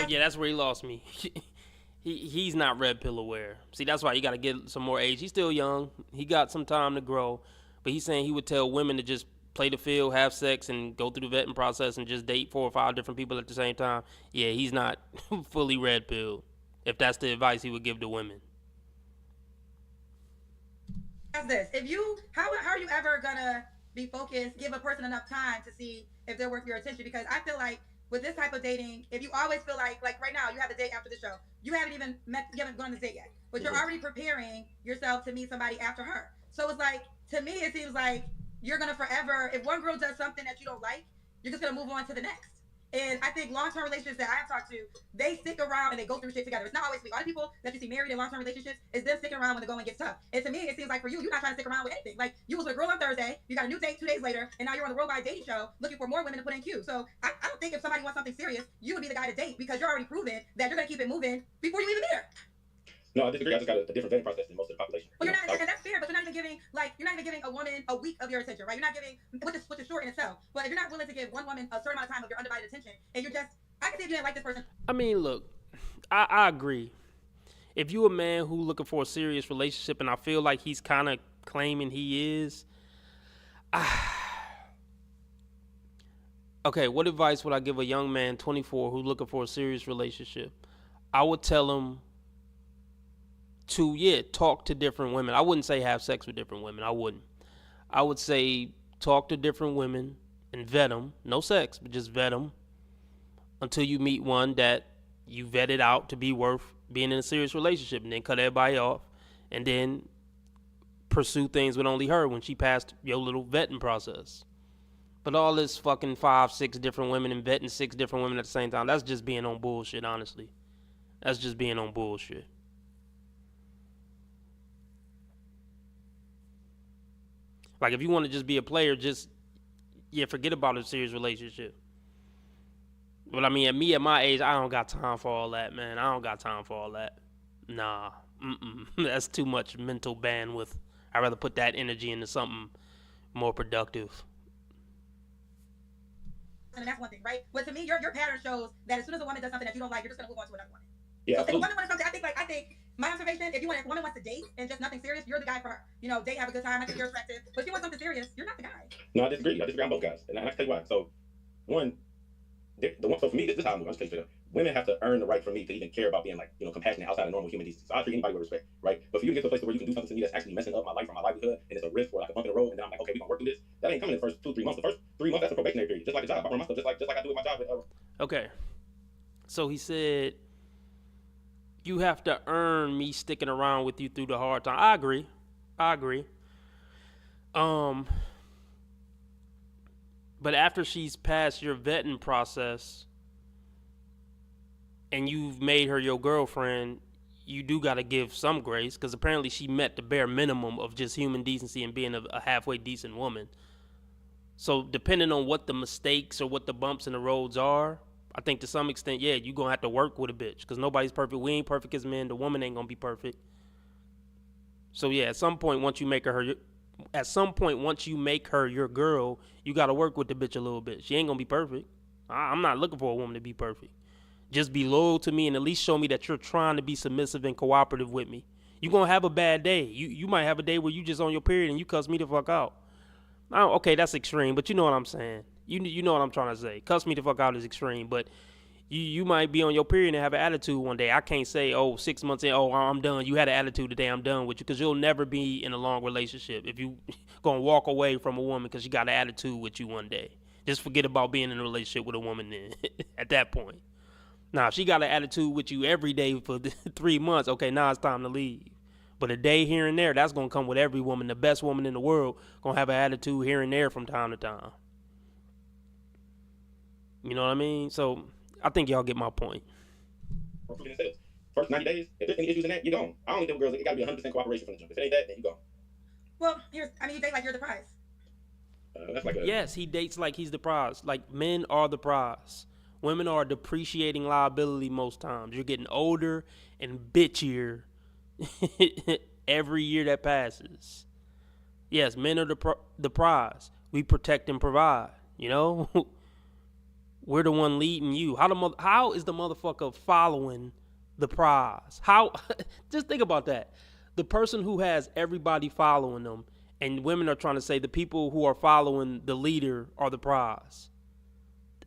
Yeah, that's where he lost me. He's not red pill aware. See, that's why you got to get some more age. He's still young. He got some time to grow. But he's saying he would tell women to just play the field, have sex, and go through the vetting process and just date 4 or 5 different people at the same time. Yeah, he's not fully red pill, if that's the advice he would give to women. That's this. How are you ever gonna be focused, give a person enough time to see if they're worth your attention? Because I feel like with this type of dating, if you always feel like right now, you have the date after the show. You haven't even gone on the date yet. But you're already preparing yourself to meet somebody after her. So it's like, to me, it seems like you're going to forever, if one girl does something that you don't like, you're just going to move on to the next. And I think long-term relationships that I have talked to, they stick around and they go through shit together. It's not always sweet. A lot of people that you see married in long-term relationships is them sticking around when the going gets tough. And to me, it seems like for you, you're not trying to stick around with anything. Like you was with a girl on Thursday, you got a new date 2 days later, and now you're on the worldwide dating show looking for more women to put in queue. So I don't think if somebody wants something serious, you would be the guy to date because you're already proven that you're gonna keep it moving before you even there. No, I disagree. I just got a different vetting process than most of the population. Well, you're not, and that's fair, but you're not even giving a woman a week of your attention, right? You're not giving, which is short in itself. But if you're not willing to give one woman a certain amount of time of your undivided attention, and you're just, I can say if you didn't like this person. I mean, look, I agree. If you a man who looking for a serious relationship, and I feel like he's kind of claiming he is, okay, what advice would I give a young man, 24, who's looking for a serious relationship? I would tell him to, talk to different women. I wouldn't say have sex with different women. I wouldn't. I would say talk to different women and vet them. No sex, but just vet them until you meet one that you vetted out to be worth being in a serious relationship, and then cut everybody off, and then pursue things with only her when she passed your little vetting process. But all this fucking 5, 6 different women and vetting 6 different women at the same time, that's just being on bullshit, honestly. That's just being on bullshit. Like, if you want to just be a player, just, forget about a serious relationship. But I mean, at my age, I don't got time for all that, man. I don't got time for all that. Nah. That's too much mental bandwidth. I'd rather put that energy into something more productive. And that's one thing, right? But to me, your pattern shows that as soon as a woman does something that you don't like, you're just gonna move on to another one. Yeah. So if a woman wants something, I think my observation, if a woman wants to date and just nothing serious, you're the guy for her. Date, have a good time. I think you're attractive. But if you want something serious, you're not the guy. No, I disagree. I disagree on both guys, and I can tell you why. So, one, so for me, this is how I'm just straight up. Women have to earn the right for me to even care about being like, compassionate outside of normal human decency. So I treat anybody with respect, right? But for you to get to a place where you can do something to me that's actually messing up my life or my livelihood, and it's a risk or like a bump in the road, and then I'm like, okay, we gonna work through this. That ain't coming in the first 2-3 months. The first 3 months, that's a probationary period. Just like a job, I run my stuff just like I do with my job. Okay. So he said, you have to earn me sticking around with you through the hard time. I agree. But after she's passed your vetting process and you've made her your girlfriend, you do got to give some grace, because apparently she met the bare minimum of just human decency and being a halfway decent woman. So depending on what the mistakes or what the bumps in the roads are, I think to some extent, you're going to have to work with a bitch, because nobody's perfect. We ain't perfect as men. The woman ain't going to be perfect. So at some point, once you make her your girl, you got to work with the bitch a little bit. She ain't going to be perfect. I'm not looking for a woman to be perfect. Just be loyal to me and at least show me that you're trying to be submissive and cooperative with me. You're going to have a bad day. You might have a day where you just on your period and you cuss me the fuck out. Okay, that's extreme, but you know what I'm saying. You know what I'm trying to say. Cuss me the fuck out is extreme, but you might be on your period and have an attitude one day. I can't say, 6 months in, I'm done. You had an attitude today, I'm done with you, because you'll never be in a long relationship if you going to walk away from a woman because she got an attitude with you one day. Just forget about being in a relationship with a woman then at that point. Now, if she got an attitude with you every day for 3 months, okay, now it's time to leave. But a day here and there, that's going to come with every woman. The best woman in the world going to have an attitude here and there from time to time. You know what I mean? So I think y'all get my point. First 90 days, if there's any issues in that, you're gone. I only do girls, it got to be 100% cooperation from the jump. If it ain't that, then you're gone. Well, you date like you're the prize. That's like yes, he dates like he's the prize. Like, men are the prize. Women are a depreciating liability most times. You're getting older and bitchier every year that passes. Yes, men are the prize. We protect and provide, We're the one leading you. How is the motherfucker following the prize? How? Just think about that. The person who has everybody following them, and women are trying to say the people who are following the leader are the prize.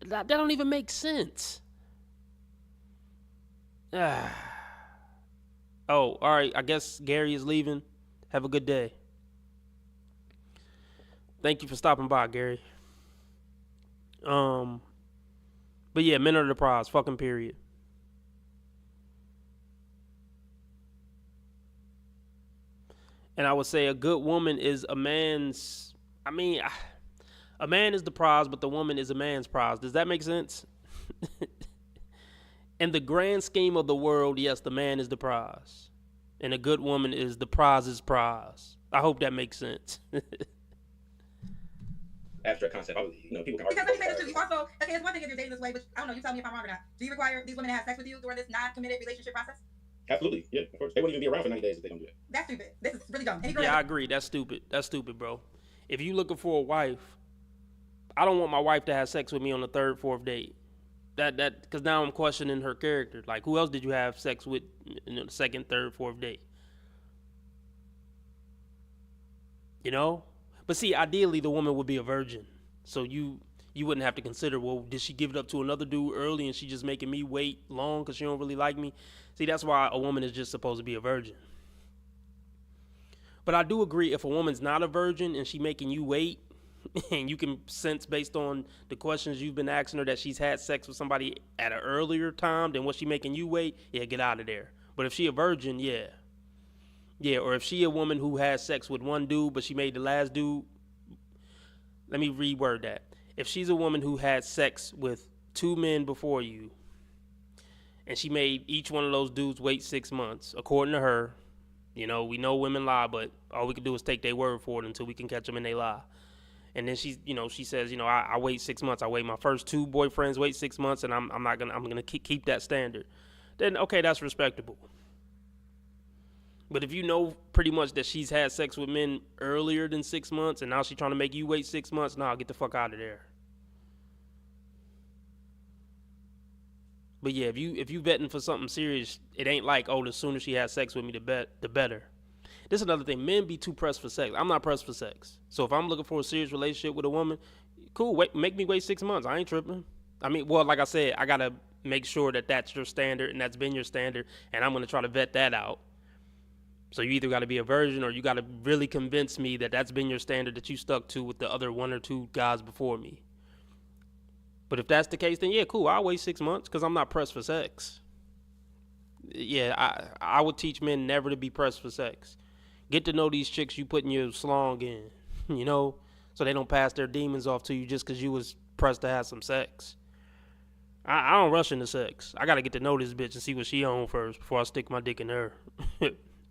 That don't even make sense. Oh, all right. I guess Gary is leaving. Have a good day. Thank you for stopping by, Gary. But yeah, men are the prize. Fucking period. And I would say a good woman is a man's. A man is the prize, but the woman is a man's prize. Does that make sense? In the grand scheme of the world, yes, the man is the prize. And a good woman is the prize's prize. I hope that makes sense. Abstract concept. People can argue. Because let me say this too. You also, okay, it's one thing if you're dating this way, but I don't know, you tell me if I'm wrong or not. Do you require these women to have sex with you during this non-committed relationship process? Absolutely. Yeah, of course. They wouldn't even be around for 90 days if they don't do it. That's stupid. This is really dumb. Yeah, I agree. That's stupid. That's stupid, bro. If you looking for a wife, I don't want my wife to have sex with me on the third, fourth date. Because now I'm questioning her character. Like, who else did you have sex with in the second, third, fourth date? You know? But see, ideally, the woman would be a virgin. So you wouldn't have to consider, well, did she give it up to another dude early and she just making me wait long because she don't really like me? See, that's why a woman is just supposed to be a virgin. But I do agree, if a woman's not a virgin and she making you wait, and you can sense based on the questions you've been asking her that she's had sex with somebody at an earlier time than what she making you wait, yeah, get out of there. But if she a virgin, yeah. Yeah, or if she a woman who has sex with one dude, but she made the last dude, let me reword that. If she's a woman who had sex with two men before you, and she made each one of those dudes wait 6 months, according to her, we know women lie, but all we can do is take their word for it until we can catch them in they lie. And then she says, I wait 6 months. I wait my first two boyfriends wait 6 months, and I'm gonna keep that standard. Then okay, that's respectable. But if you know pretty much that she's had sex with men earlier than 6 months, and now she's trying to make you wait 6 months, nah, get the fuck out of there. But yeah, if you vetting for something serious, it ain't like, oh, the sooner she has sex with me, the better. This is another thing. Men be too pressed for sex. I'm not pressed for sex. So if I'm looking for a serious relationship with a woman, cool. Make me wait 6 months. I ain't tripping. I mean, well, like I said, I gotta make sure that that's your standard and that's been your standard, and I'm gonna try to vet that out. So you either got to be a virgin or you got to really convince me that that's been your standard that you stuck to with the other one or two guys before me. But if that's the case, then yeah, cool. I'll wait 6 months because I'm not pressed for sex. Yeah, I would teach men never to be pressed for sex. Get to know these chicks you putting your slong in, so they don't pass their demons off to you just because you was pressed to have some sex. I don't rush into sex. I got to get to know this bitch and see what she on first before I stick my dick in her.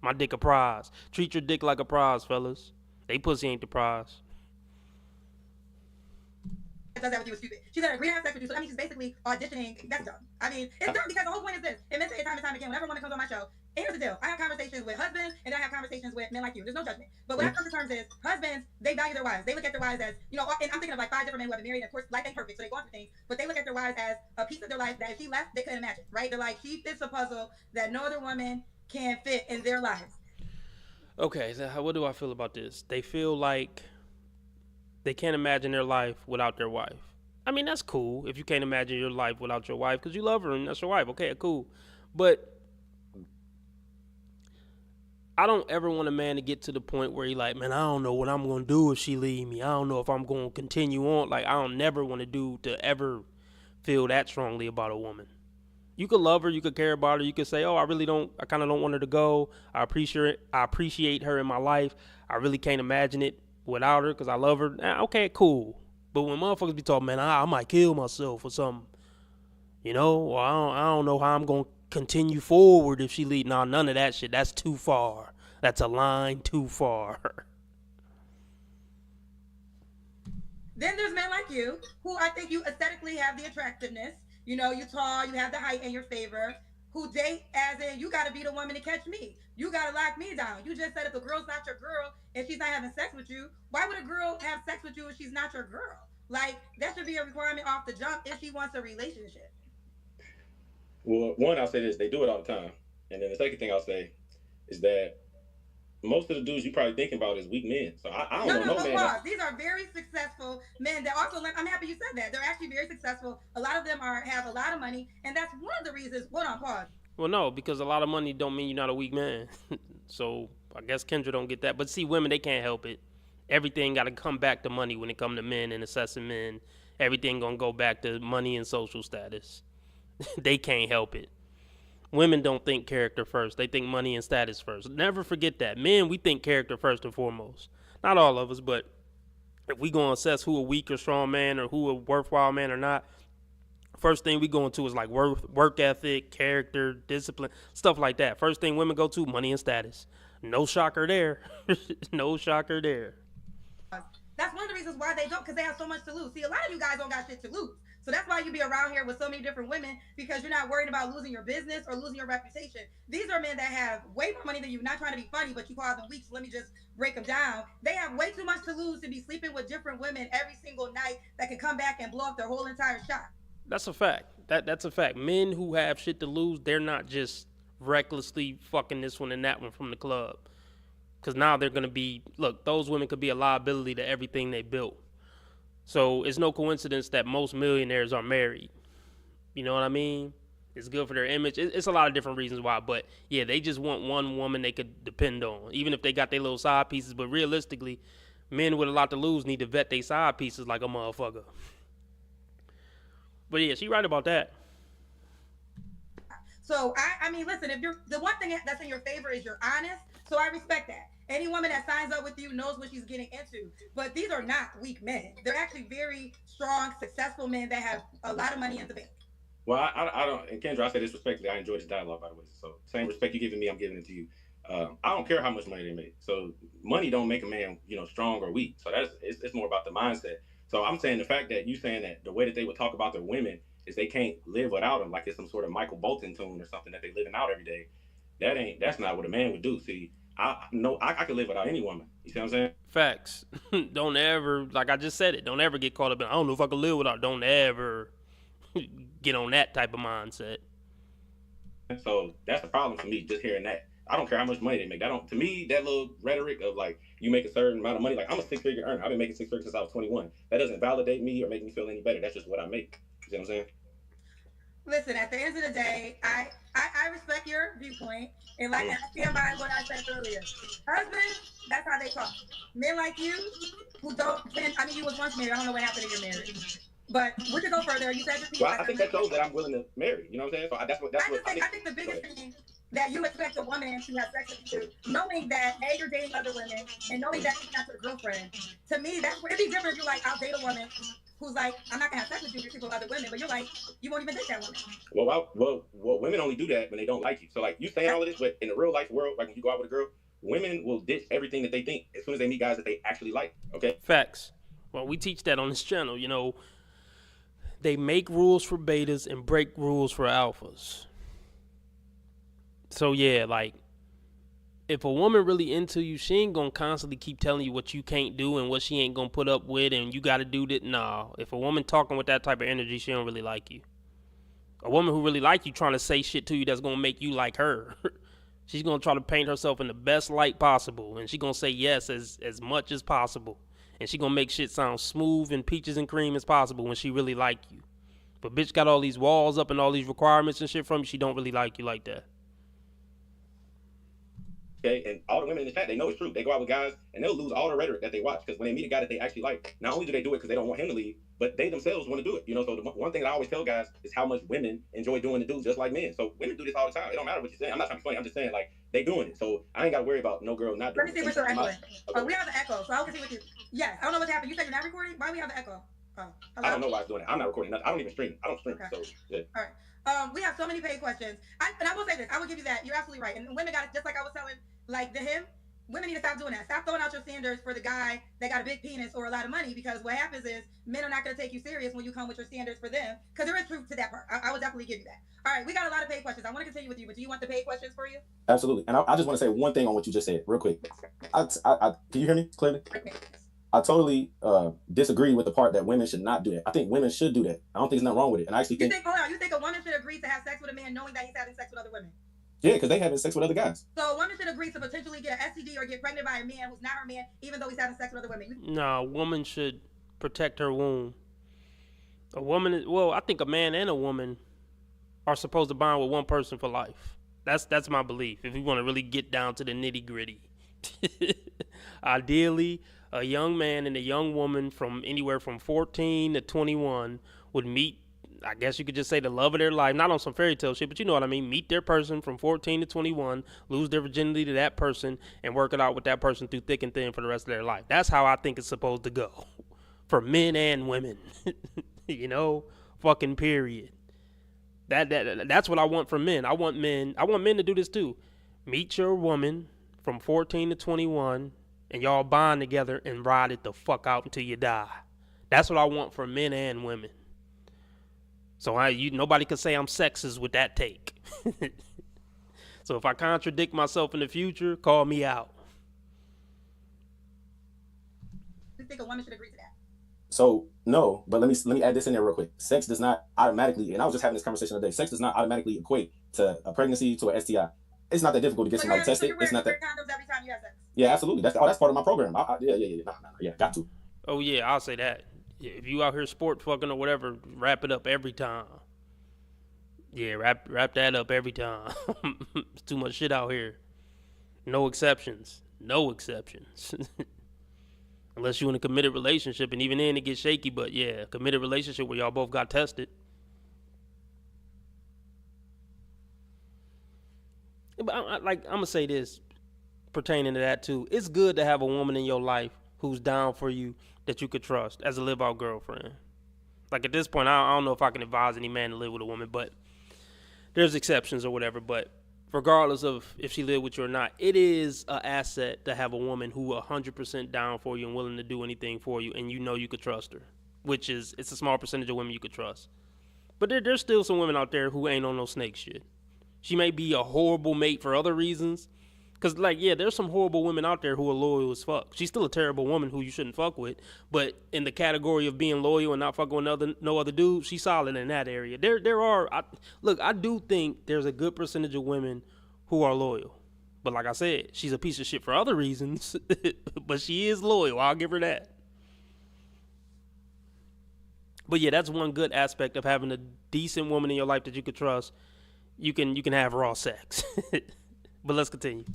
My dick a prize. Treat your dick like a prize, fellas. They pussy ain't the prize. Does that with you is stupid. She's gonna agree to have sex with you, so that means she's basically auditioning. That's dumb. I mean, it's dumb because the whole point is this. And men say it time and time again, whenever a woman comes on my show, and here's the deal. I have conversations with husbands, and I have conversations with men like you. There's no judgment. But what I come to terms is, husbands, they value their wives. They look at their wives as, and I'm thinking of like 5 different men who have been married, and of course, life ain't perfect, so they go on through things, but they look at their wives as a piece of their life that if she left, they couldn't imagine, right? They're like, she fits a puzzle that no other woman can fit in their lives. Okay, so what do I feel about this? They feel like they can't imagine their life without their wife. I mean, that's cool if you can't imagine your life without your wife because you love her and that's your wife. Okay, cool. But I don't ever want a man to get to the point where he like, man, I don't know what I'm going to do if she leave me. I don't know if I'm going to continue on. Like, I don't never want to ever feel that strongly about a woman. You could love her, you could care about her, you could say, oh, I kind of don't want her to go. I appreciate her in my life. I really can't imagine it without her because I love her. Okay, cool. But when motherfuckers be talking, man, I might kill myself or something, or I don't know how I'm going to continue forward if she leave. Nah, none of that shit. That's too far. That's a line too far. Then there's men like you who I think you aesthetically have the attractiveness. You tall, you have the height in your favor, who date as in, you got to be the woman to catch me. You got to lock me down. You just said if the girl's not your girl and she's not having sex with you, why would a girl have sex with you if she's not your girl? Like, that should be a requirement off the jump if she wants a relationship. Well, one, I'll say this. They do it all the time. And then the second thing I'll say is that most of the dudes you probably thinking about is weak men. So I don't know no man. Pause. These are very successful men that also, I'm happy you said that. They're actually very successful. A lot of them have a lot of money, and that's one of the reasons. Hold on, pause. Well, no, because a lot of money don't mean you're not a weak man. So I guess Kendra don't get that. But see, women, they can't help it. Everything got to come back to money when it come to men and assessing men. Everything going to go back to money and social status. They can't help it. Women don't think character first. They think money and status first. Never forget that. Men, we think character first and foremost. Not all of us, but if we going to assess who a weak or strong man or who a worthwhile man or not, first thing we go into is like work ethic, character, discipline, stuff like that. First thing women go to, money and status. No shocker there. No shocker there. That's one of the reasons why they don't, because they have so much to lose. See, a lot of you guys don't got shit to lose. So that's why you be around here with so many different women, because you're not worried about losing your business or losing your reputation. These are men that have way more money than you. Not trying to be funny, but you call them weak, so let me just break them down. They have way too much to lose to be sleeping with different women every single night that can come back and blow up their whole entire shop. That's a fact. That's a fact. Men who have shit to lose, they're not just recklessly fucking this one and that one from the club. Because now they're going to be, look, those women could be a liability to everything they built. So it's no coincidence that most millionaires are married. You know what I mean? It's good for their image. It's a lot of different reasons why. But yeah, they just want one woman they could depend on, even if they got their little side pieces. But realistically, men with a lot to lose need to vet their side pieces like a motherfucker. But yeah, she right about that. So I mean, listen, if you're the one thing that's in your favor is you're honest. So I respect that. Any woman that signs up with you knows what she's getting into. But these are not weak men. They're actually very strong, successful men that have a lot of money in the bank. Well, I don't, and Kendra, I say this respectfully. I enjoy this dialogue, by the way. So same respect you're giving me, I'm giving it to you. I don't care how much money they make. So money don't make a man, strong or weak. So it's more about the mindset. So I'm saying the fact that you saying that the way that they would talk about their women is they can't live without them, like it's some sort of Michael Bolton tune or something that they living out every day. That's not what a man would do. See, I know I could live without any woman. You see what I'm saying? Facts. Don't ever, like I just said it, don't ever get caught up in, I don't know if I could live without, don't ever get on that type of mindset. So that's the problem for me, just hearing that. I don't care how much money they make. To me, that little rhetoric of like, you make a certain amount of money, like I'm a 6-figure earner. I've been making 6 figures since I was 21. That doesn't validate me or make me feel any better. That's just what I make. You see what I'm saying? Listen, at the end of the day, I respect your viewpoint, and like I stand by what I said earlier. Husbands, that's how they talk. Men like you, who don't, you was once married. I don't know what happened in your marriage, but we could go further. You said well, I think that shows that I'm willing to marry. You know what I'm saying? So I think the biggest thing that you expect a woman to have sex with you, knowing that A, you're dating other women, and knowing that she's not your girlfriend. To me, it'd be different if you're like, I'll date a woman who's like, I'm not gonna have sex with you with other women, but you're like, you won't even date that woman. Well, women only do that when they don't like you. So like you saying all of this, but in the real life world, like when you go out with a girl, women will ditch everything that they think as soon as they meet guys that they actually like. Okay. Facts. Well, we teach that on this channel. They make rules for betas and break rules for alphas. So yeah, like, if a woman really into you, she ain't gonna constantly keep telling you what you can't do and what she ain't gonna put up with and you gotta do that. Nah, if a woman talking with that type of energy, she don't really like you. A woman who really like you trying to say shit to you that's gonna make you like her. She's gonna try to paint herself in the best light possible, and she gonna say yes as much as possible. And she gonna make shit sound smooth and peaches and cream as possible when she really like you. But bitch got all these walls up and all these requirements and shit from you, she don't really like you like that. Okay, and all the women in the chat, they know it's true. They go out with guys and they'll lose all the rhetoric that they watch, because when they meet a guy that they actually like, not only do they do it because they don't want him to leave, but they themselves want to do it. So the one thing that I always tell guys is how much women enjoy doing the dudes just like men. So women do this all the time. It don't matter what you're saying. I'm not trying to be funny. I'm just saying, like, they doing it. So I ain't got to worry about no girl not doing it. Let me see what you're echoing. Oh, we have an echo, so I'll continue with you. Yes, I don't know what's happening. You said you're not recording? Why do we have the echo? Oh, I don't know why it's doing it. I'm not recording nothing. I don't even stream. I don't stream. Okay. So, yeah. All right. We have so many paid questions. And I will say this. I will give you that. You're absolutely right. And women got it, just like I was telling, like, women need to stop doing that. Stop throwing out your standards for the guy that got a big penis or a lot of money, because what happens is men are not going to take you serious when you come with your standards for them, because there is truth to that part. I would definitely give you that. All right, we got a lot of paid questions. I want to continue with you, but do you want the paid questions for you? Absolutely. And I just want to say one thing on what you just said real quick. Can you hear me clearly? I totally disagree with the part that women should not do that. I think women should do that. I don't think there's nothing wrong with it. And I actually think you think a woman should agree to have sex with a man knowing that he's having sex with other women? Yeah, because they having sex with other guys. So a woman should agree to potentially get an STD or get pregnant by a man who's not her man, even though he's having sex with other women. No, a woman should protect her womb. I think a man and a woman are supposed to bond with one person for life. That's my belief. If we want to really get down to the nitty gritty, ideally, a young man and a young woman from anywhere from 14 to 21 would meet. I guess you could just say the love of their life, not on some fairy tale shit, but you know what I mean. Meet their person from 14 to 21, lose their virginity to that person, and work it out with that person through thick and thin for the rest of their life. That's how I think it's supposed to go, for men and women. Fucking period. That's what I want from men. I want men to do this too. Meet your woman from 14 to 21 and y'all bond together and ride it the fuck out until you die. That's what I want for men and women. So nobody could say I'm sexist with that take. So if I contradict myself in the future, call me out. You think a woman should agree to that? So no, but let me add this in there real quick. Sex does not automatically, and I was just having this conversation today. Sex does not automatically equate to a pregnancy, to an STI. It's not that difficult to get somebody tested. It's not that. Condoms every time you have sex. Yeah, absolutely. That's part of my program. Yeah, got to. Oh yeah, I'll say that. Yeah, if you out here sport fucking or whatever, wrap it up every time. Yeah, wrap that up every time. It's too much shit out here. No exceptions. No exceptions. Unless you're in a committed relationship, and even then it gets shaky. But yeah, committed relationship where y'all both got tested. But I'm gonna say this pertaining to that too. It's good to have a woman in your life who's down for you, that you could trust as a live out girlfriend. Like at this point, I don't know if I can advise any man to live with a woman, but there's exceptions or whatever. But regardless of if she live with you or not, it is an asset to have a woman who 100% down for you and willing to do anything for you, and you know you could trust her. It's a small percentage of women you could trust. But there's still some women out there who ain't on no snake shit. She may be a horrible mate for other reasons. Because, there's some horrible women out there who are loyal as fuck. She's still a terrible woman who you shouldn't fuck with. But in the category of being loyal and not fucking with no other dude, she's solid in that area. I do think there's a good percentage of women who are loyal. But like I said, she's a piece of shit for other reasons. But she is loyal. I'll give her that. But yeah, that's one good aspect of having a decent woman in your life that you could trust. You can have raw sex. But let's continue.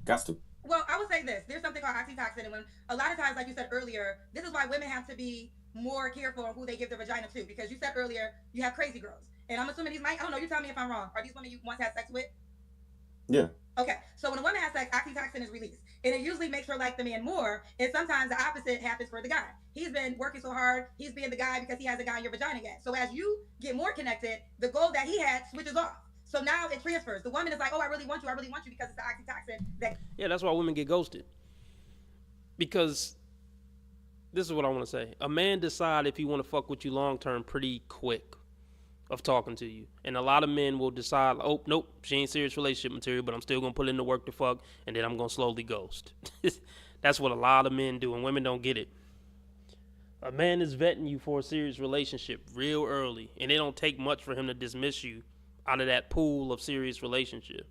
Got to. Well, I would say this. There's something called oxytocin, and when a lot of times, like you said earlier, this is why women have to be more careful on who they give their vagina to, because you said earlier you have crazy girls, and I'm assuming I don't know. You tell me if I'm wrong. Are these women you once had sex with? Yeah. Okay, so when a woman has sex, oxytocin is released, and it usually makes her like the man more, and sometimes the opposite happens for the guy. He's been working so hard, he's being the guy because he hasn't gotten your vagina yet. So as you get more connected, the goal that he had switches off. So now it transfers. The woman is like, oh, I really want you because it's the oxytocin. Yeah, that's why women get ghosted. Because this is what I want to say. A man decide if he want to fuck with you long term pretty quick of talking to you. And a lot of men will decide, oh, nope, she ain't serious relationship material, but I'm still going to put in the work to fuck, and then I'm going to slowly ghost. That's what a lot of men do, and women don't get it. A man is vetting you for a serious relationship real early, and it don't take much for him to dismiss you out of that pool of serious relationship.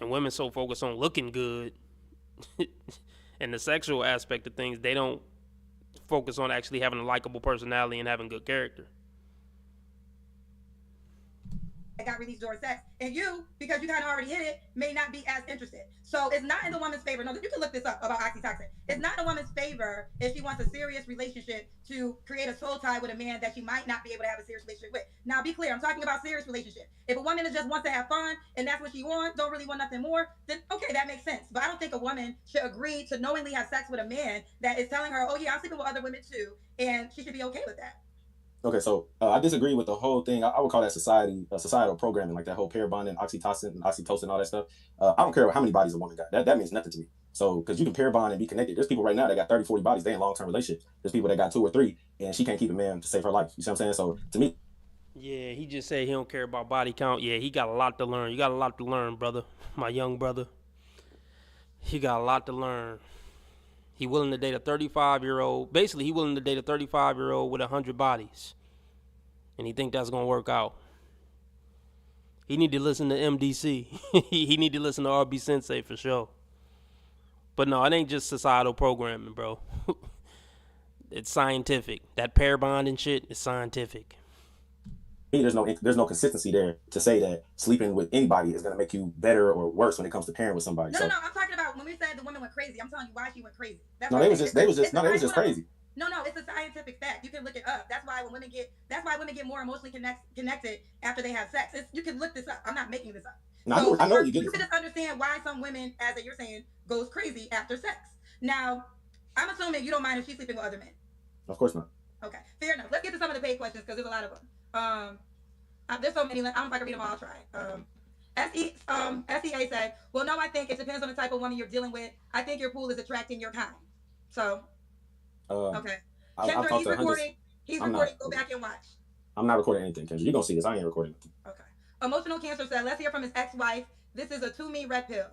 And women so focused on looking good and the sexual aspect of things, they don't focus on actually having a likable personality and having good character. Got released during sex, and you, because you kind of already hit it, may not be as interested. So it's not in the woman's favor. No, you can look this up about oxytocin. It's not in a woman's favor if she wants a serious relationship to create a soul tie with a man that she might not be able to have a serious relationship with. Now, be clear, I'm talking about serious relationship. If a woman just wants to have fun and that's what she wants, don't really want nothing more, then okay, that makes sense. But I don't think a woman should agree to knowingly have sex with a man that is telling her, oh yeah, I'm sleeping with other women too, and she should be okay with that. Okay, so I disagree with the whole thing. I would call that societal programming, like that whole pair bonding, oxytocin, all that stuff. I don't care how many bodies a woman got. That means nothing to me. So, because you can pair bond and be connected. There's people right now that got 30, 40 bodies. They in long-term relationships. There's people that got 2 or 3, and she can't keep a man to save her life. You see what I'm saying? So, to me. Yeah, he just said he don't care about body count. Yeah, he got a lot to learn. You got a lot to learn, brother. My young brother. He got a lot to learn. He willing to date a 35-year-old. Basically, he willing to date a 35-year-old with 100 bodies. And he think that's going to work out. He need to listen to MDC. He need to listen to RB Sensei for sure. But no, it ain't just societal programming, bro. It's scientific. That pair bonding shit is scientific. There's no consistency there to say that sleeping with anybody is going to make you better or worse when it comes to pairing with somebody. No, I'm talking about when we said the woman went crazy. I'm telling you why she went crazy. They was just crazy. No, it's a scientific fact. You can look it up. That's why women get more emotionally connected after they have sex. You can look this up. I'm not making this up. No, I know you get it. You can just understand why some women, as you're saying, goes crazy after sex. Now, I'm assuming you don't mind if she's sleeping with other men. Of course not. Okay, fair enough. Let's get to some of the paid questions because there's a lot of them. There's so many. I don't know if I can read them all. I'll try. SEA said, well, no, I think it depends on the type of woman you're dealing with. I think your pool is attracting your kind. So, okay. Kendra, he's recording. He's recording. Go back and watch. I'm not recording anything, Kendra. You're going to see this. I ain't recording anything. Okay. Emotional Cancer said, let's hear from his ex-wife. This is a to-me red pill.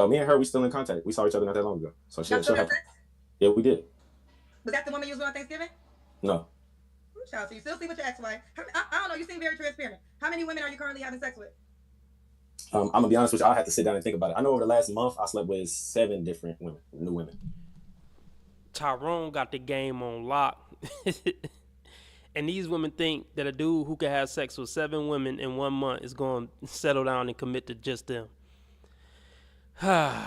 Me and her, we still in contact. We saw each other not that long ago. So she'll have. Sex? Yeah, we did. Was that the woman you was with on Thanksgiving? No. So you still sleep with your ex-wife. I don't know. You seem very transparent. How many women are you currently having sex with? I'm going to be honest with you. I'll have to sit down and think about it. I know over the last month, I slept with 7 different women, new women. Tyrone got the game on lock. And these women think that a dude who can have sex with 7 women in 1 month is going to settle down and commit to just them. Yeah,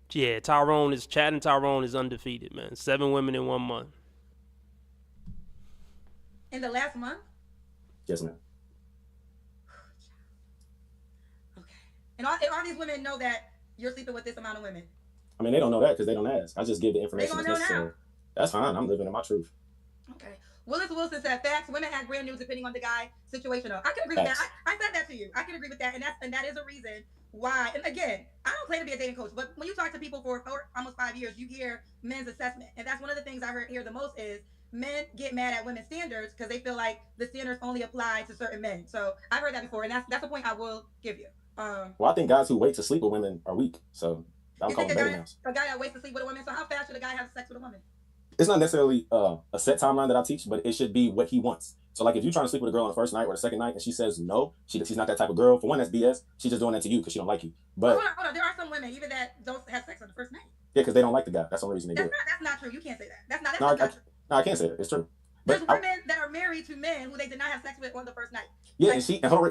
Chad and Tyrone is undefeated, man. 7 women in 1 month. In the last month? Yes, ma'am. Okay. And all these women know that you're sleeping with this amount of women? I mean, they don't know that because they don't ask. I just give the information they that's necessary. now. That's fine. I'm living in my truth. Okay. Willis Wilson said, facts, women act brand new depending on the guy, situational. I can agree with that. I said that to you. I can agree with that. And that is a reason why. And again, I don't claim to be a dating coach, but when you talk to people for almost 5 years, you hear men's assessment. And that's one of the things I hear the most is men get mad at women's standards because they feel like the standards only apply to certain men. So I've heard that before. And that's a point I will give you. Well, I think guys who wait to sleep with women are weak. So I'll call them better now. A guy that waits to sleep with a woman. So how fast should a guy have sex with a woman? It's not necessarily a set timeline that I teach, but it should be what he wants. So, like, if you're trying to sleep with a girl on the first night or the second night and she says no, she's not that type of girl. For one, that's BS. She's just doing that to you because she don't like you. But hold on. There are some women even that don't have sex on the first night. Yeah, because they don't like the guy. That's the only reason they do it. That's not true. You can't say that. That's not true. I can't say that. It's true. There's women that are married to men who they did not have sex with on the first night. Yeah,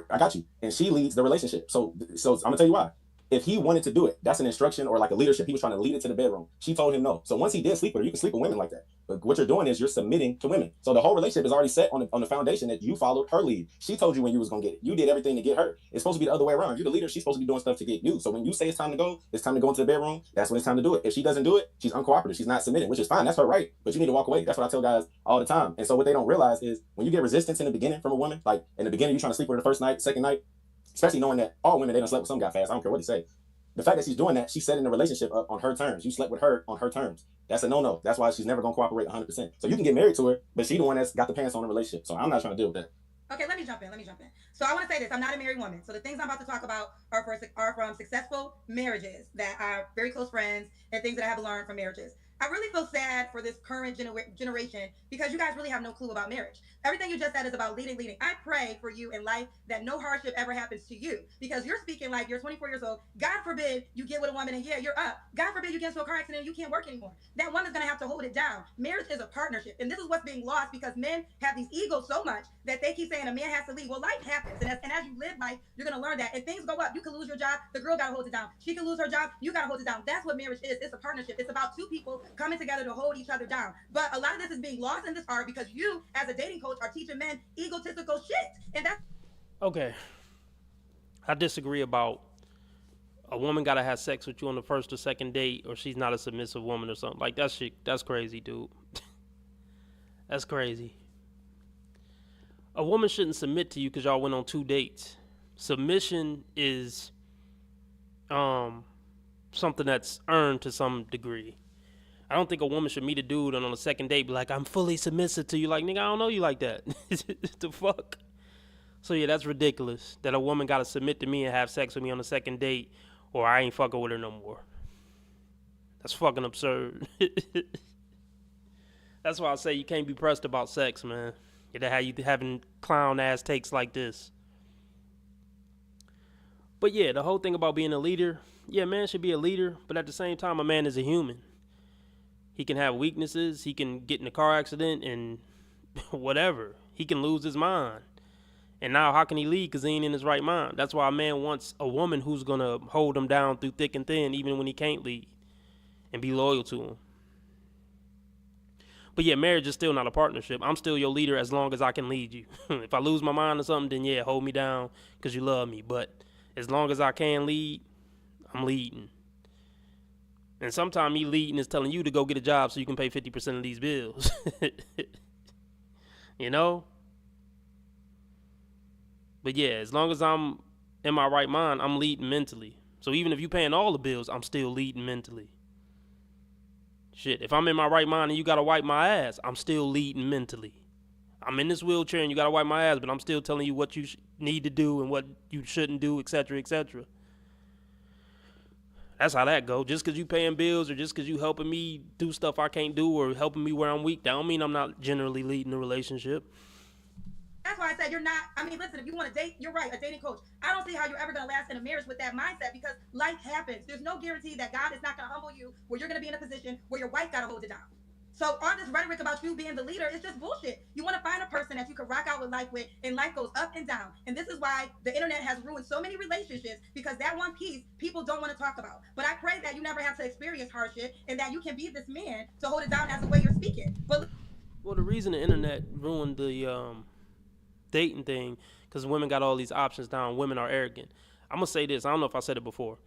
I got you. And she leads the relationship. So I'm gonna tell you why. If he wanted to do it, that's an instruction or like a leadership. He was trying to lead it to the bedroom. She told him no. So once he did sleep with her, you can sleep with women like that. But what you're doing is you're submitting to women. So the whole relationship is already set on the foundation that you followed her lead. She told you when you was gonna get it. You did everything to get her. It's supposed to be the other way around. You're the leader. She's supposed to be doing stuff to get you. So when you say it's time to go into the bedroom, that's when it's time to do it. If she doesn't do it, she's uncooperative. She's not submitting, which is fine. That's her right. But you need to walk away. That's what I tell guys all the time. And so what they don't realize is when you get resistance in the beginning from a woman, like in the beginning, you're trying to sleep with her the first night, second night, especially knowing that all women, they don't sleep with some guy fast. I don't care what they say. The fact that she's doing that, she's setting the relationship up on her terms. You slept with her on her terms. That's a no-no. That's why she's never going to cooperate 100%. So you can get married to her, but she's the one that's got the pants on the relationship. So I'm not trying to deal with that. Okay, let me jump in. So I want to say this. I'm not a married woman. So the things I'm about to talk about are from successful marriages that are very close friends and things that I have learned from marriages. I really feel sad for this current generation because you guys really have no clue about marriage. Everything you just said is about leading. I pray for you in life that no hardship ever happens to you because you're speaking like you're 24 years old. God forbid you get with a woman and you're up. God forbid you get into a car accident and you can't work anymore. That woman's going to have to hold it down. Marriage is a partnership. And this is what's being lost because men have these egos so much that they keep saying a man has to lead. Well, life happens. And as you live life, you're going to learn that. And things go up. You can lose your job. The girl got to hold it down. She can lose her job. You got to hold it down. That's what marriage is. It's a partnership. It's about two people coming together to hold each other down. But a lot of this is being lost in this art because you, as a dating coach, are teaching men egotistical shit. And that's okay. I disagree about a woman gotta have sex with you on the first or second date or she's not a submissive woman or something. Like that shit, that's crazy, dude. That's crazy. A woman shouldn't submit to you because y'all went on 2 dates. Submission is something that's earned to some degree. I don't think a woman should meet a dude and on the second date be like, I'm fully submissive to you. Like, nigga, I don't know you like that. The fuck? So, yeah, that's ridiculous that a woman got to submit to me and have sex with me on the second date or I ain't fucking with her no more. That's fucking absurd. That's why I say you can't be pressed about sex, man. How you having clown-ass takes like this. But, yeah, the whole thing about being a leader, yeah, man should be a leader, but at the same time, a man is a human. He can have weaknesses. He can get in a car accident and whatever. He can lose his mind. And now how can he lead because he ain't in his right mind? That's why a man wants a woman who's going to hold him down through thick and thin even when he can't lead and be loyal to him. But yeah, marriage is still not a partnership. I'm still your leader as long as I can lead you. If I lose my mind or something, then yeah, hold me down because you love me. But as long as I can lead, I'm leading. And sometimes me leading is telling you to go get a job so you can pay 50% of these bills. You know? But yeah, as long as I'm in my right mind, I'm leading mentally. So even if you paying all the bills, I'm still leading mentally. Shit, if I'm in my right mind and you gotta wipe my ass, I'm still leading mentally. I'm in this wheelchair and you gotta wipe my ass, but I'm still telling you what you need to do and what you shouldn't do, etc., etc. That's how that go. Just because you paying bills or just because you helping me do stuff I can't do or helping me where I'm weak, that don't mean I'm not generally leading a relationship. That's why I said you're not. I mean, listen, if you want to date, you're right, a dating coach. I don't see how you're ever going to last in a marriage with that mindset because life happens. There's no guarantee that God is not going to humble you where you're going to be in a position where your wife got to hold it down. So all this rhetoric about you being the leader is just bullshit. You want to find a person that you can rock out with life with, and life goes up and down. And this is why the internet has ruined so many relationships because that one piece people don't want to talk about. But I pray that you never have to experience hardship and that you can be this man to hold it down as the way you're speaking. But well, the reason the internet ruined the dating thing because women got all these options now. Women are arrogant. I'm gonna say this. I don't know if I said it before.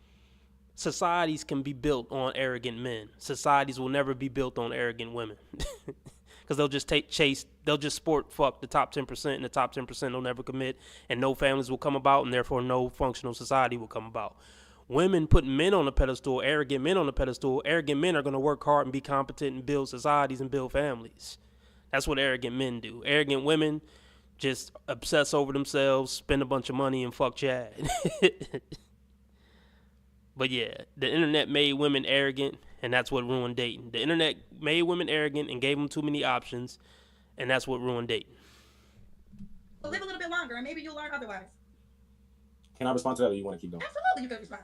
Societies can be built on arrogant men. Societies will never be built on arrogant women because they'll just they'll just sport fuck the top 10%, and the top 10% will never commit, and no families will come about, and therefore no functional society will come about. Women put men on a pedestal, arrogant men on a pedestal. Arrogant men are going to work hard and be competent and build societies and build families. That's what arrogant men do. Arrogant women just obsess over themselves, spend a bunch of money, and fuck Chad. But yeah, the internet made women arrogant, and that's what ruined dating. The internet made women arrogant and gave them too many options, and that's what ruined dating. live a little bit longer, and maybe you'll learn otherwise. Can I respond to that, or you want to keep going? Absolutely, you can respond.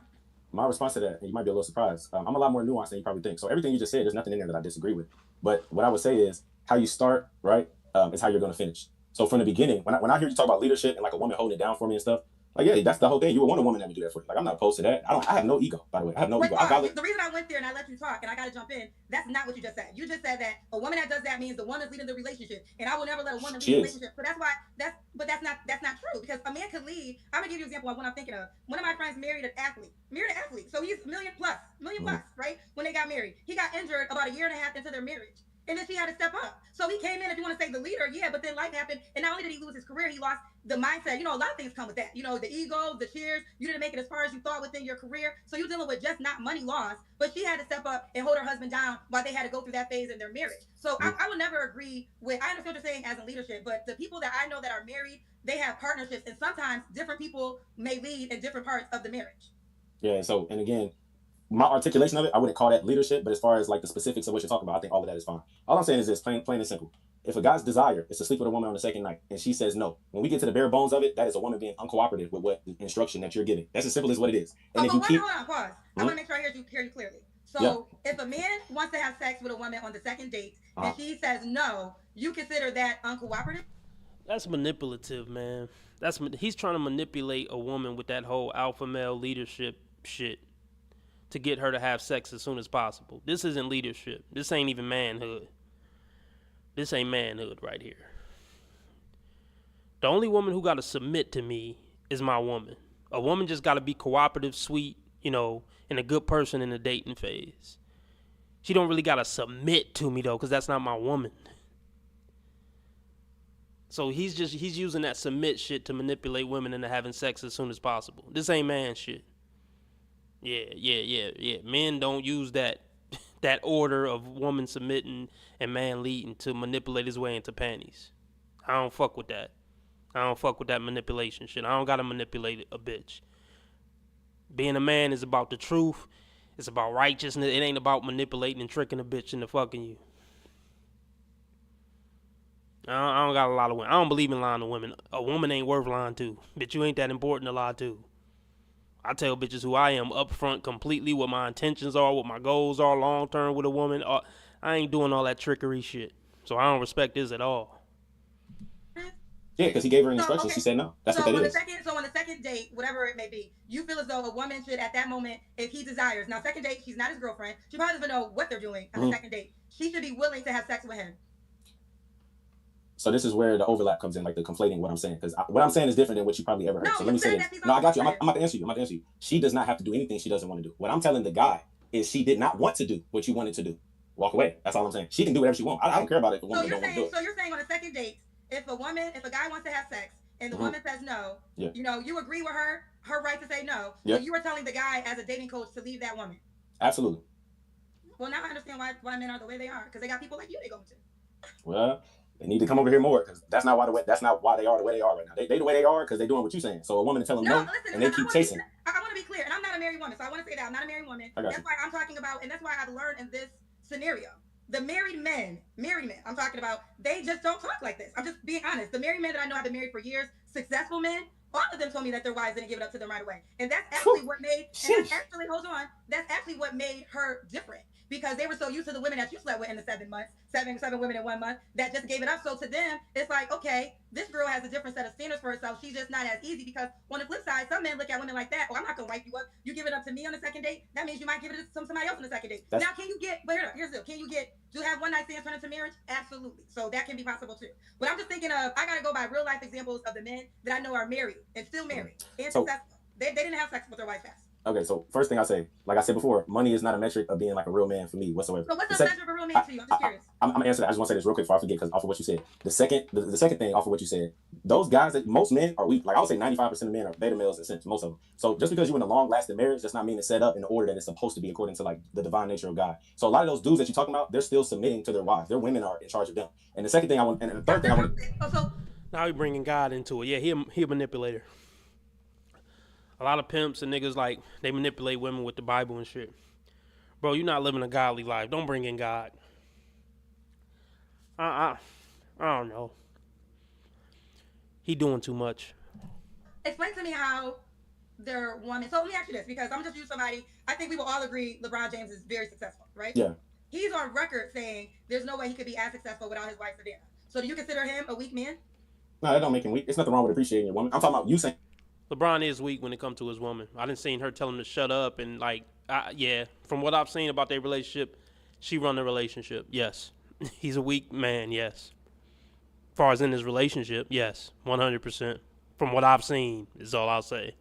My response to that, and you might be a little surprised, I'm a lot more nuanced than you probably think. So everything you just said, there's nothing in there that I disagree with. But what I would say is how you start, right, is how you're going to finish. So from the beginning, when I hear you talk about leadership and like a woman holding it down for me and stuff, like, yeah, that's the whole thing. You would want a woman that would do that for you. Like, I'm not opposed to that. I have no ego, by the way. I have no ego. The reason I went there and I let you talk and I got to jump in, that's not what you just said. You just said that a woman that does that means the one that's leading the relationship, and I will never let a woman lead the relationship. So that's why that's not true, because a man could lead. I'm gonna give you an example of what I'm thinking of. One of my friends married an athlete. So he's million plus, right? When they got married, he got injured about a year and a half into their marriage. And then she had to step up. So he came in, if you want to say the leader, yeah, but then life happened. And not only did he lose his career, he lost the mindset. You know, a lot of things come with that. You know, the ego, the cheers. You didn't make it as far as you thought within your career. So you're dealing with just not money loss. But she had to step up and hold her husband down while they had to go through that phase in their marriage. So I would never agree with, I understand what you're saying as in leadership, but the people that I know that are married, they have partnerships. And sometimes different people may lead in different parts of the marriage. Yeah, so, and again, my articulation of it, I wouldn't call that leadership, but as far as like the specifics of what you're talking about, I think all of that is fine. All I'm saying is this, plain and simple. If a guy's desire is to sleep with a woman on the second night and she says no, when we get to the bare bones of it, that is a woman being uncooperative with what instruction that you're giving. That's as simple as what it is. And if you keep, hold on, pause. I want to make sure I hear you clearly. So if a man wants to have sex with a woman on the second date and she says no, you consider that uncooperative? That's manipulative, man. He's trying to manipulate a woman with that whole alpha male leadership shit to get her to have sex as soon as possible. This isn't leadership. This ain't even manhood. This ain't manhood right here. The only woman who got to submit to me is my woman. A woman just got to be cooperative, sweet, you know, and a good person in the dating phase. She don't really got to submit to me, though, because that's not my woman. So he's using that submit shit to manipulate women into having sex as soon as possible. This ain't man shit. Yeah. Men don't use that order of woman submitting and man leading to manipulate his way into panties. I don't fuck with that. I don't fuck with that manipulation shit. I don't gotta manipulate a bitch. Being a man is about the truth. It's about righteousness. It ain't about manipulating and tricking a bitch into fucking you. I don't got a lot of women. I don't believe in lying to women. A woman ain't worth lying to. Bitch, you ain't that important to lie to. I tell bitches who I am up front completely, what my intentions are, what my goals are long term with a woman. I ain't doing all that trickery shit. So I don't respect this at all. Yeah, because he gave her instructions. Okay. She said no. That's what that is. So on the second date, whatever it may be, you feel as though a woman should, at that moment, if he desires. Now, second date, she's not his girlfriend. She probably doesn't know what they're doing on the second date. She should be willing to have sex with him. So this is where the overlap comes in, like the conflating what I'm saying. Because what I'm saying is different than what you probably ever heard. No, so let me say this. No, I got you. I'm about to answer you. She does not have to do anything she doesn't want to do. What I'm telling the guy is she did not want to do what you wanted to do. Walk away. That's all I'm saying. She can do whatever she wants. I don't care about it if a woman don't want to do it. So you're saying on a second date, if a guy wants to have sex and the woman says no, you know, you agree with her right to say no. So you were telling the guy as a dating coach to leave that woman. Absolutely. Well, now I understand why men are the way they are, because they got people like you they go to. Well, they need to come over here more, because that's not why they are the way they are right now. They the way they are because they're doing what you're saying. So a woman to tell them no, listen, and they keep chasing. I want to be clear, and I'm not a married woman, so I want to say that I'm not a married woman. That's why I'm talking about, and that's why I've learned in this scenario. The married men, I'm talking about, they just don't talk like this. I'm just being honest. The married men that I know have been married for years, successful men, all of them told me that their wives didn't give it up to them right away. And that's actually what made, that's actually what made her different. Because they were so used to the women that you slept with in the 7 months, seven women in 1 month, that just gave it up. So to them, it's like, okay, this girl has a different set of standards for herself. She's just not as easy, because on the flip side, some men look at women like that. Oh, I'm not going to wipe you up. You give it up to me on the second date. That means you might give it to somebody else on the second date. Now, can you get, but here's the deal. Can you get, do have one night stands turn into marriage? Absolutely. So that can be possible too. But I'm just thinking of, I got to go by real life examples of the men that I know are married and still married and successful. They didn't have sex with their wife fast. Okay, so first thing I say, like I said before, money is not a metric of being like a real man for me whatsoever. So what's the metric of a real man to you? I'm just curious. I'm gonna answer that. I just want to say this real quick before I forget, because off of what you said. The second thing off of what you said, those guys that most men are weak. Like I would say 95% of men are beta males in a sense, most of them. So just because you're in a long lasting marriage does not mean it's set up in the order that it's supposed to be according to like the divine nature of God. So a lot of those dudes that you're talking about, they're still submitting to their wives. Their women are in charge of them. And the second thing and the third thing I want to... Now we're bringing God into it. Yeah, he a manipulator. A lot of pimps and niggas, like, they manipulate women with the Bible and shit. Bro, you're not living a godly life. Don't bring in God. I don't know. He doing too much. Explain to me how their woman... So let me ask you this, because I'm just using somebody... I think we will all agree LeBron James is very successful, right? Yeah. He's on record saying there's no way he could be as successful without his wife, Savannah. So do you consider him a weak man? No, that don't make him weak. It's nothing wrong with appreciating your woman. I'm talking about you saying... LeBron is weak when it comes to his woman. I didn't see her tell him to shut up, and like, yeah, from what I've seen about their relationship, she run the relationship. Yes, he's a weak man. Yes, as far as in his relationship, yes, 100%. From what I've seen, is all I'll say.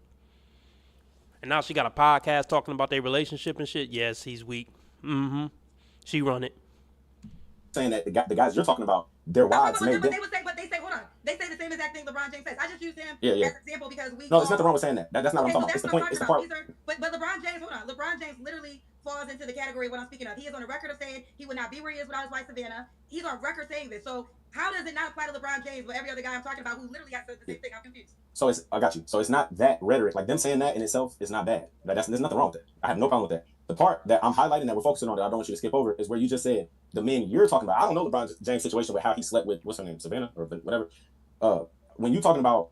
And now she got a podcast talking about their relationship and shit. Yes, he's weak. She run it. Saying that the guys you're talking about, their wives made them. But they say, hold on. They say the same exact thing LeBron James says. I just use him as an example because we. No, it's nothing wrong with saying that. That's not what I'm talking about. It's the point. It's the part. But LeBron James, hold on. LeBron James literally falls into the category of what I'm speaking of. He is on the record of saying he would not be where he is without his wife Savannah. He's on record saying this. So how does it not apply to LeBron James, but every other guy I'm talking about who literally has said the same thing? I'm confused. So I got you. So it's not that rhetoric. Like them saying that in itself is not bad. There's nothing wrong with that. I have no problem with that. The part that I'm highlighting that we're focusing on that I don't want you to skip over is where you just said the men you're talking about. I don't know LeBron James' situation with how he slept with, what's her name, Savannah or whatever. When you talking about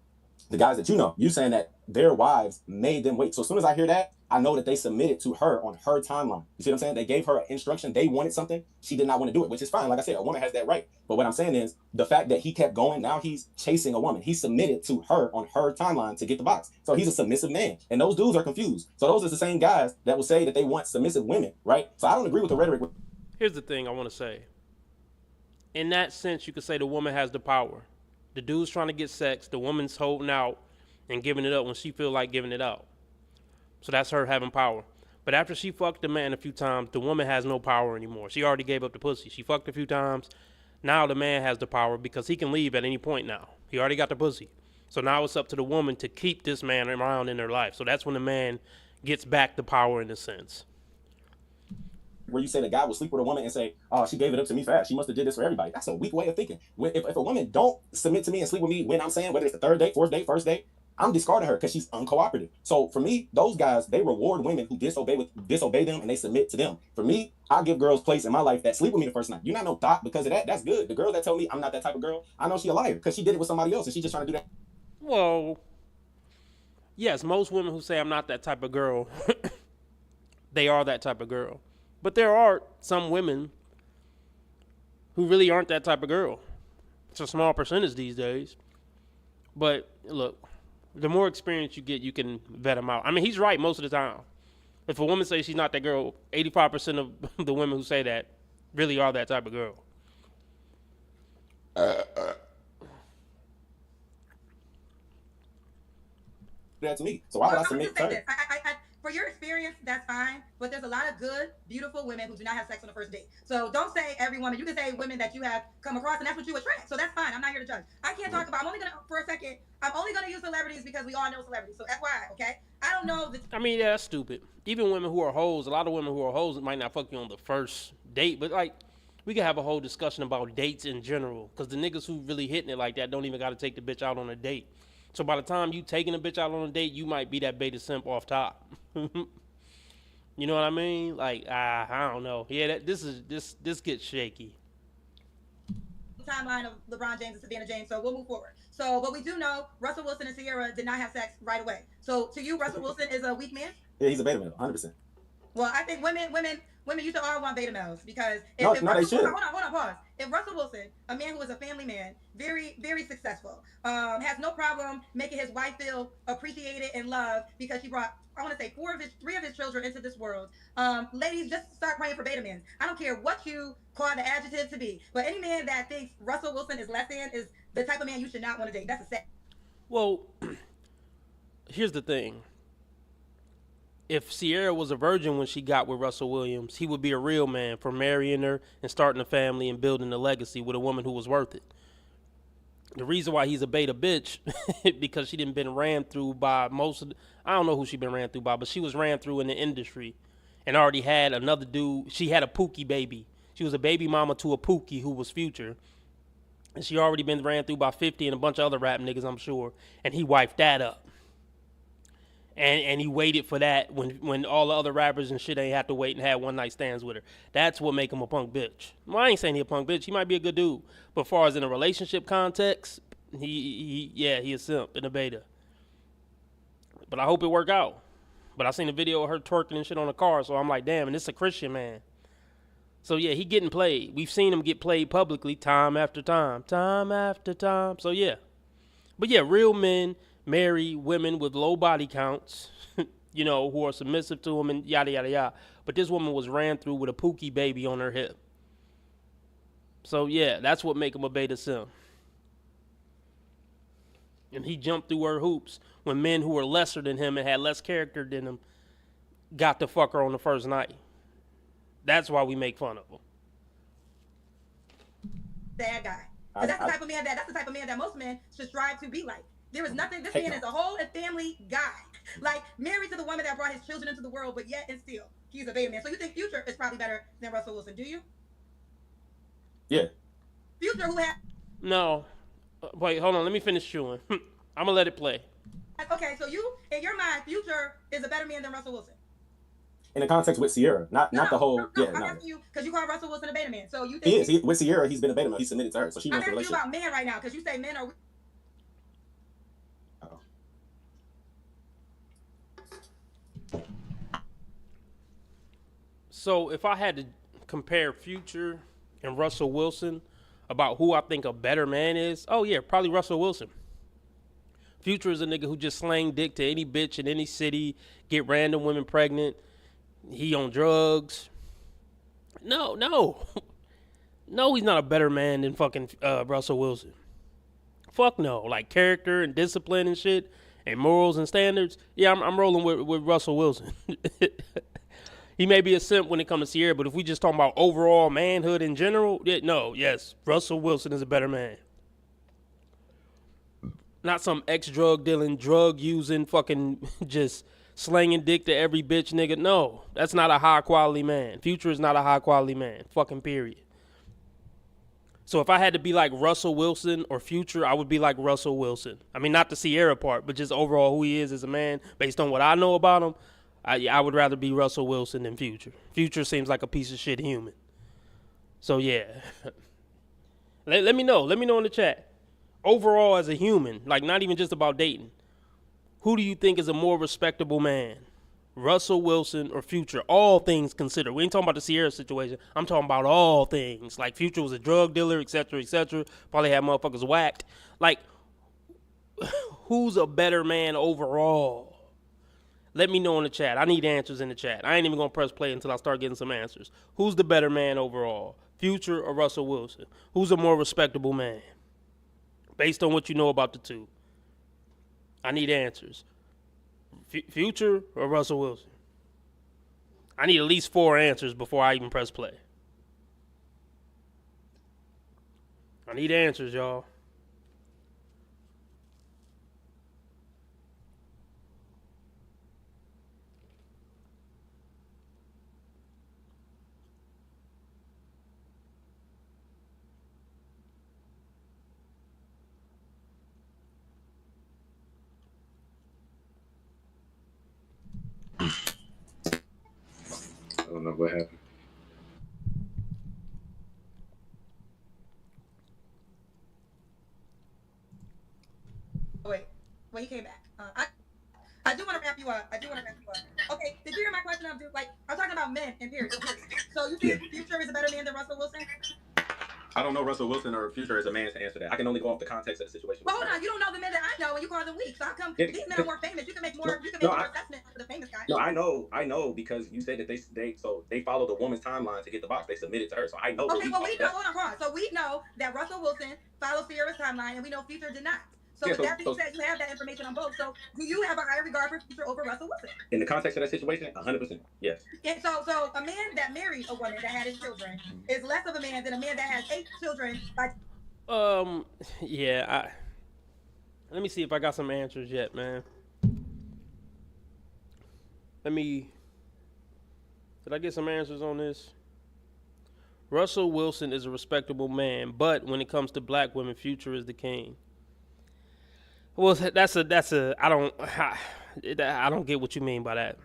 the guys that you saying that their wives made them wait. So as soon as I hear that, I know that they submitted to her on her timeline. You see what I'm saying? They gave her instruction. They wanted something. She did not want to do it, which is fine. Like I said, a woman has that right. But what I'm saying is the fact that he kept going, now he's chasing a woman. He submitted to her on her timeline to get the box. So he's a submissive man. And those dudes are confused. So those are the same guys that will say that they want submissive women, right? So I don't agree with the rhetoric. Here's the thing I want to say. In that sense, you could say the woman has the power. The dude's trying to get sex. The woman's holding out and giving it up when she feel like giving it out. So that's her having power. But after she fucked the man a few times, the woman has no power anymore. She already gave up the pussy. She fucked a few times. Now the man has the power because he can leave at any point now. He already got the pussy. So now it's up to the woman to keep this man around in her life. So that's when the man gets back the power in a sense. Where you say the guy will sleep with a woman and say, oh, she gave it up to me fast. She must have did this for everybody. That's a weak way of thinking. If a woman don't submit to me and sleep with me when I'm saying, whether it's the third date, fourth date, first date, I'm discarding her because she's uncooperative. So for me, those guys, they reward women who disobey them and they submit to them. For me, I give girls place in my life that sleep with me the first night. You're not no thought because of that. That's good. The girl that tell me I'm not that type of girl, I know she a liar because she did it with somebody else and she's just trying to do that. Well, yes, most women who say I'm not that type of girl, they are that type of girl. But there are some women who really aren't that type of girl. It's a small percentage these days. But look, the more experience you get, you can vet them out. I mean, he's right most of the time. If a woman says she's not that girl, 85% of the women who say that really are that type of girl. That's me. So why would I submit to her? for your experience, that's fine. But there's a lot of good, beautiful women who do not have sex on the first date. So don't say every woman. You can say women that you have come across, and that's what you attract. So that's fine. I'm not here to judge. I can't talk about. I'm only gonna use celebrities because we all know celebrities. So FYI, okay? I don't know. I mean, yeah, that's stupid. Even women who are hoes, a lot of women who are hoes might not fuck you on the first date, but like, we could have a whole discussion about dates in general, because the niggas who really hitting it like that don't even got to take the bitch out on a date. So by the time you taking a bitch out on a date, you might be that beta simp off top. You know what I mean? Like, I don't know. Yeah, this gets shaky. Timeline of LeBron James and Savannah James, so we'll move forward. So, but we do know Russell Wilson and Sierra did not have sex right away. So, to you, Russell Wilson is a weak man? Yeah, he's a beta male, 100%. Well, I think women used to all want beta males because if No, Russell, they should. Hold on, pause. If Russell Wilson, a man who is a family man, very, very successful, has no problem making his wife feel appreciated and loved because she brought, I want to say, three of his children into this world. Ladies, just start praying for beta men. I don't care what you call the adjective to be, but any man that thinks Russell Wilson is less than is the type of man you should not want to date. That's a set. Well, here's the thing. If Sierra was a virgin when she got with Russell Williams, he would be a real man for marrying her and starting a family and building a legacy with a woman who was worth it. The reason why he's a beta bitch, because she didn't been ran through by I don't know who she been ran through by, but she was ran through in the industry and already had another dude. She had a Pookie baby. She was a baby mama to a Pookie who was Future. And she already been ran through by 50 and a bunch of other rap niggas, I'm sure. And he wiped that up. And he waited for that when all the other rappers and shit ain't have to wait and had one night stands with her. That's what make him a punk bitch. Well, I ain't saying he a punk bitch. He might be a good dude. But as far as in a relationship context, he a simp and a beta. But I hope it work out. But I seen a video of her twerking and shit on the car, so I'm like, damn, and this a Christian man. So yeah, he getting played. We've seen him get played publicly time after time. Time after time. So yeah. But yeah, real men marry women with low body counts, you know, who are submissive to him and yada, yada, yada. But this woman was ran through with a Pookie baby on her hip. So, yeah, that's what make him a beta simp. And he jumped through her hoops when men who were lesser than him and had less character than him got to fuck her on the first night. That's why we make fun of him. Bad guy. That's the type of man that most men should strive to be like. There is nothing. This man is a whole and family guy, like married to the woman that brought his children into the world, but yet and still he's a beta man. So you think Future is probably better than Russell Wilson? Do you? Yeah. Future, who had? No. Wait, hold on. Let me finish chewing. I'm gonna let it play. Okay, so you, in your mind, Future is a better man than Russell Wilson. In the context with Sierra, not the whole. No, I'm asking you because you call Russell Wilson a beta man. So you think he is with Sierra? He's been a beta man. He's submitted to her, so she I'm wants the asking you relationship. about men right now because you say men are. So if I had to compare Future and Russell Wilson about who I think a better man is, oh yeah, probably Russell Wilson. Future is a nigga who just slang dick to any bitch in any city, get random women pregnant. He on drugs. No, he's not a better man than fucking Russell Wilson. Fuck no. Like character and discipline and shit and morals and standards. Yeah, I'm rolling with Russell Wilson. He may be a simp when it comes to Sierra, but if we just talking about overall manhood in general, yes, Russell Wilson is a better man. Not some ex-drug dealing, drug using, fucking just slanging dick to every bitch nigga. No, that's not a high quality man. Future is not a high quality man. Fucking period. So if I had to be like Russell Wilson or Future, I would be like Russell Wilson. I mean, not the Sierra part, but just overall who he is as a man, based on what I know about him. I would rather be Russell Wilson than Future. Future seems like a piece of shit human. So, yeah. Let me know. Let me know in the chat. Overall, as a human, like not even just about dating, who do you think is a more respectable man? Russell Wilson or Future? All things considered. We ain't talking about the Sierra situation. I'm talking about all things. Like Future was a drug dealer, etc., etc. Probably had motherfuckers whacked. Like, who's a better man overall? Let me know in the chat. I need answers in the chat. I ain't even going to press play until I start getting some answers. Who's the better man overall? Future or Russell Wilson? Who's a more respectable man? Based on what you know about the two. I need answers. Future or Russell Wilson? I need at least 4 answers before I even press play. I need answers, y'all. I don't know what happened. Wait, he came back. I do want to wrap you up. Okay, did you hear my question? I'm talking about men and period. So you think Future is a better man than Russell Wilson? I don't know Russell Wilson or Future as a man to answer that. I can only go off the context of the situation. Well, hold on. You don't know the men that I know, and you call them weak. So how come these men are more famous? You can make more. Assessment for the famous guy. No, I know because you said that they followed the woman's timeline to get the box. They submitted to her, so I know. Okay, well we know. Hold on. So we know that Russell Wilson followed Sierra's timeline, and we know Future did not. So with that being said, you have that information on both. So do you have a higher regard for Future over Russell Wilson? In the context of that situation, 100%, yes. And so a man that married a woman that had his children is less of a man than a man that has 8 children. Yeah. Let me see if I got some answers yet, man. Did I get some answers on this? Russell Wilson is a respectable man, but when it comes to black women, Future is the king. Well, I don't get what you mean by that.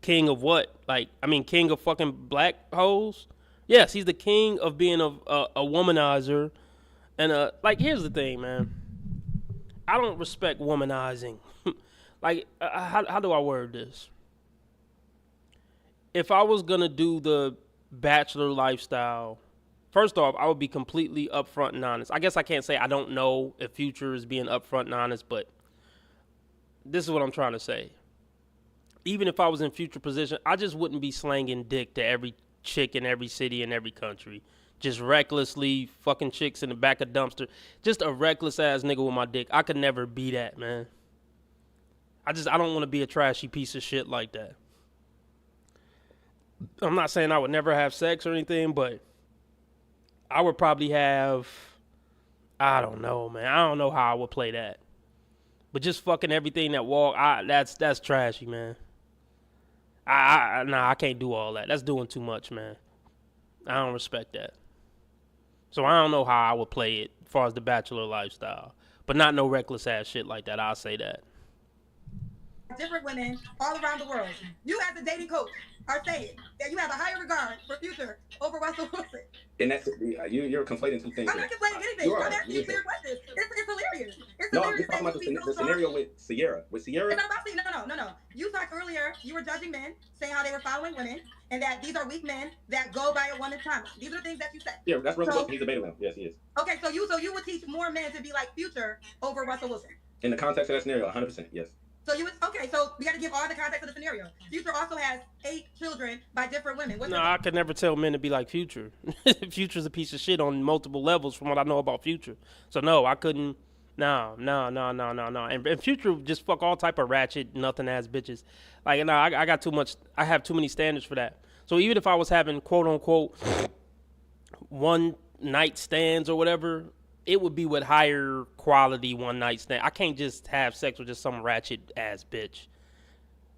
King of what? King of fucking black hoes? Yes, he's the king of being a womanizer. And here's the thing, man. I don't respect womanizing. How do I word this? If I was gonna do the bachelor lifestyle, first off, I would be completely upfront and honest. I guess I can't say I don't know if Future is being upfront and honest, but this is what I'm trying to say. Even if I was in Future position, I just wouldn't be slanging dick to every chick in every city in every country. Just recklessly fucking chicks in the back of dumpster. Just a reckless ass nigga with my dick. I could never be that, man. I don't want to be a trashy piece of shit like that. I'm not saying I would never have sex or anything, but I would probably have, I don't know, man. I don't know how I would play that. But just fucking everything that walk, that's trashy, man. I can't do all that. That's doing too much, man. I don't respect that. So I don't know how I would play it as far as the bachelor lifestyle. But not no reckless ass shit like that. I'll say that. Different women all around the world. You as a dating coach are saying that you have a higher regard for Future over Russell Wilson. And that's you're conflating two things. I'm not conflating anything. I'm asking you clear questions. It's hilarious. No, I'm talking about the scenario with Sierra. With Sierra. No. You talked earlier. You were judging men, saying how they were following women, and that these are weak men that go by a woman's timeline. These are the things that you said. Yeah, that's Russell Wilson. He's a beta male. Yes, he is. Okay, so you would teach more men to be like Future over Russell Wilson. In the context of that scenario, 100%, yes. So we got to give all the context of the scenario. Future also has 8 children by different women. I could never tell men to be like Future. Future's a piece of shit on multiple levels from what I know about Future. So no, I couldn't. No. And Future just fuck all type of ratchet, nothing ass bitches. I got too much. I have too many standards for that. So even if I was having quote unquote one night stands or whatever, it would be with higher quality one night stand. I can't just have sex with just some ratchet ass bitch.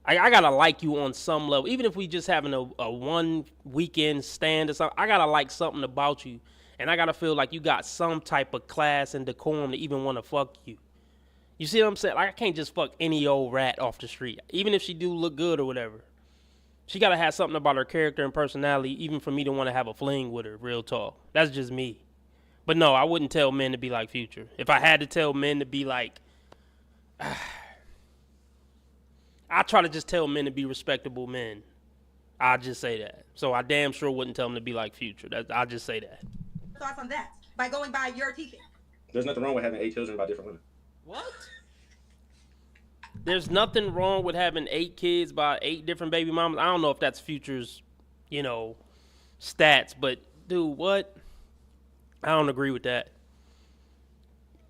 I gotta like you on some level. Even if we just having a one weekend stand or something, I gotta like something about you. And I gotta feel like you got some type of class and decorum to even want to fuck you. You see what I'm saying? I can't just fuck any old rat off the street. Even if she do look good or whatever. She gotta have something about her character and personality even for me to want to have a fling with her, real talk. That's just me. But no, I wouldn't tell men to be like Future. If I had to tell men to be like, I try to just tell men to be respectable men. I just say that. So I damn sure wouldn't tell them to be like Future. I just say that. Thoughts on that by going by your teaching? There's nothing wrong with having 8 children by different women. What? There's nothing wrong with having 8 kids by 8 different baby mamas. I don't know if that's Future's, stats, but dude, what? I don't agree with that.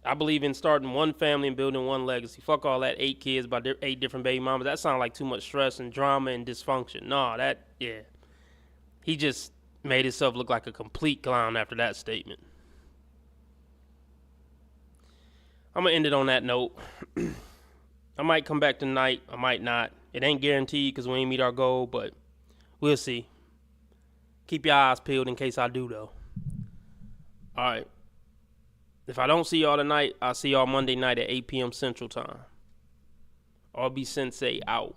I believe in starting one family and building one legacy. Fuck all that 8 kids by 8 different baby mamas. That sounds like too much stress and drama and dysfunction. No, yeah. He just made himself look like a complete clown after that statement. I'm going to end it on that note. I might come back tonight. I might not. It ain't guaranteed because we ain't meet our goal, but we'll see. Keep your eyes peeled in case I do, though. All right. If I don't see y'all tonight, I'll see y'all Monday night at 8 p.m. Central Time. RB Sensei out.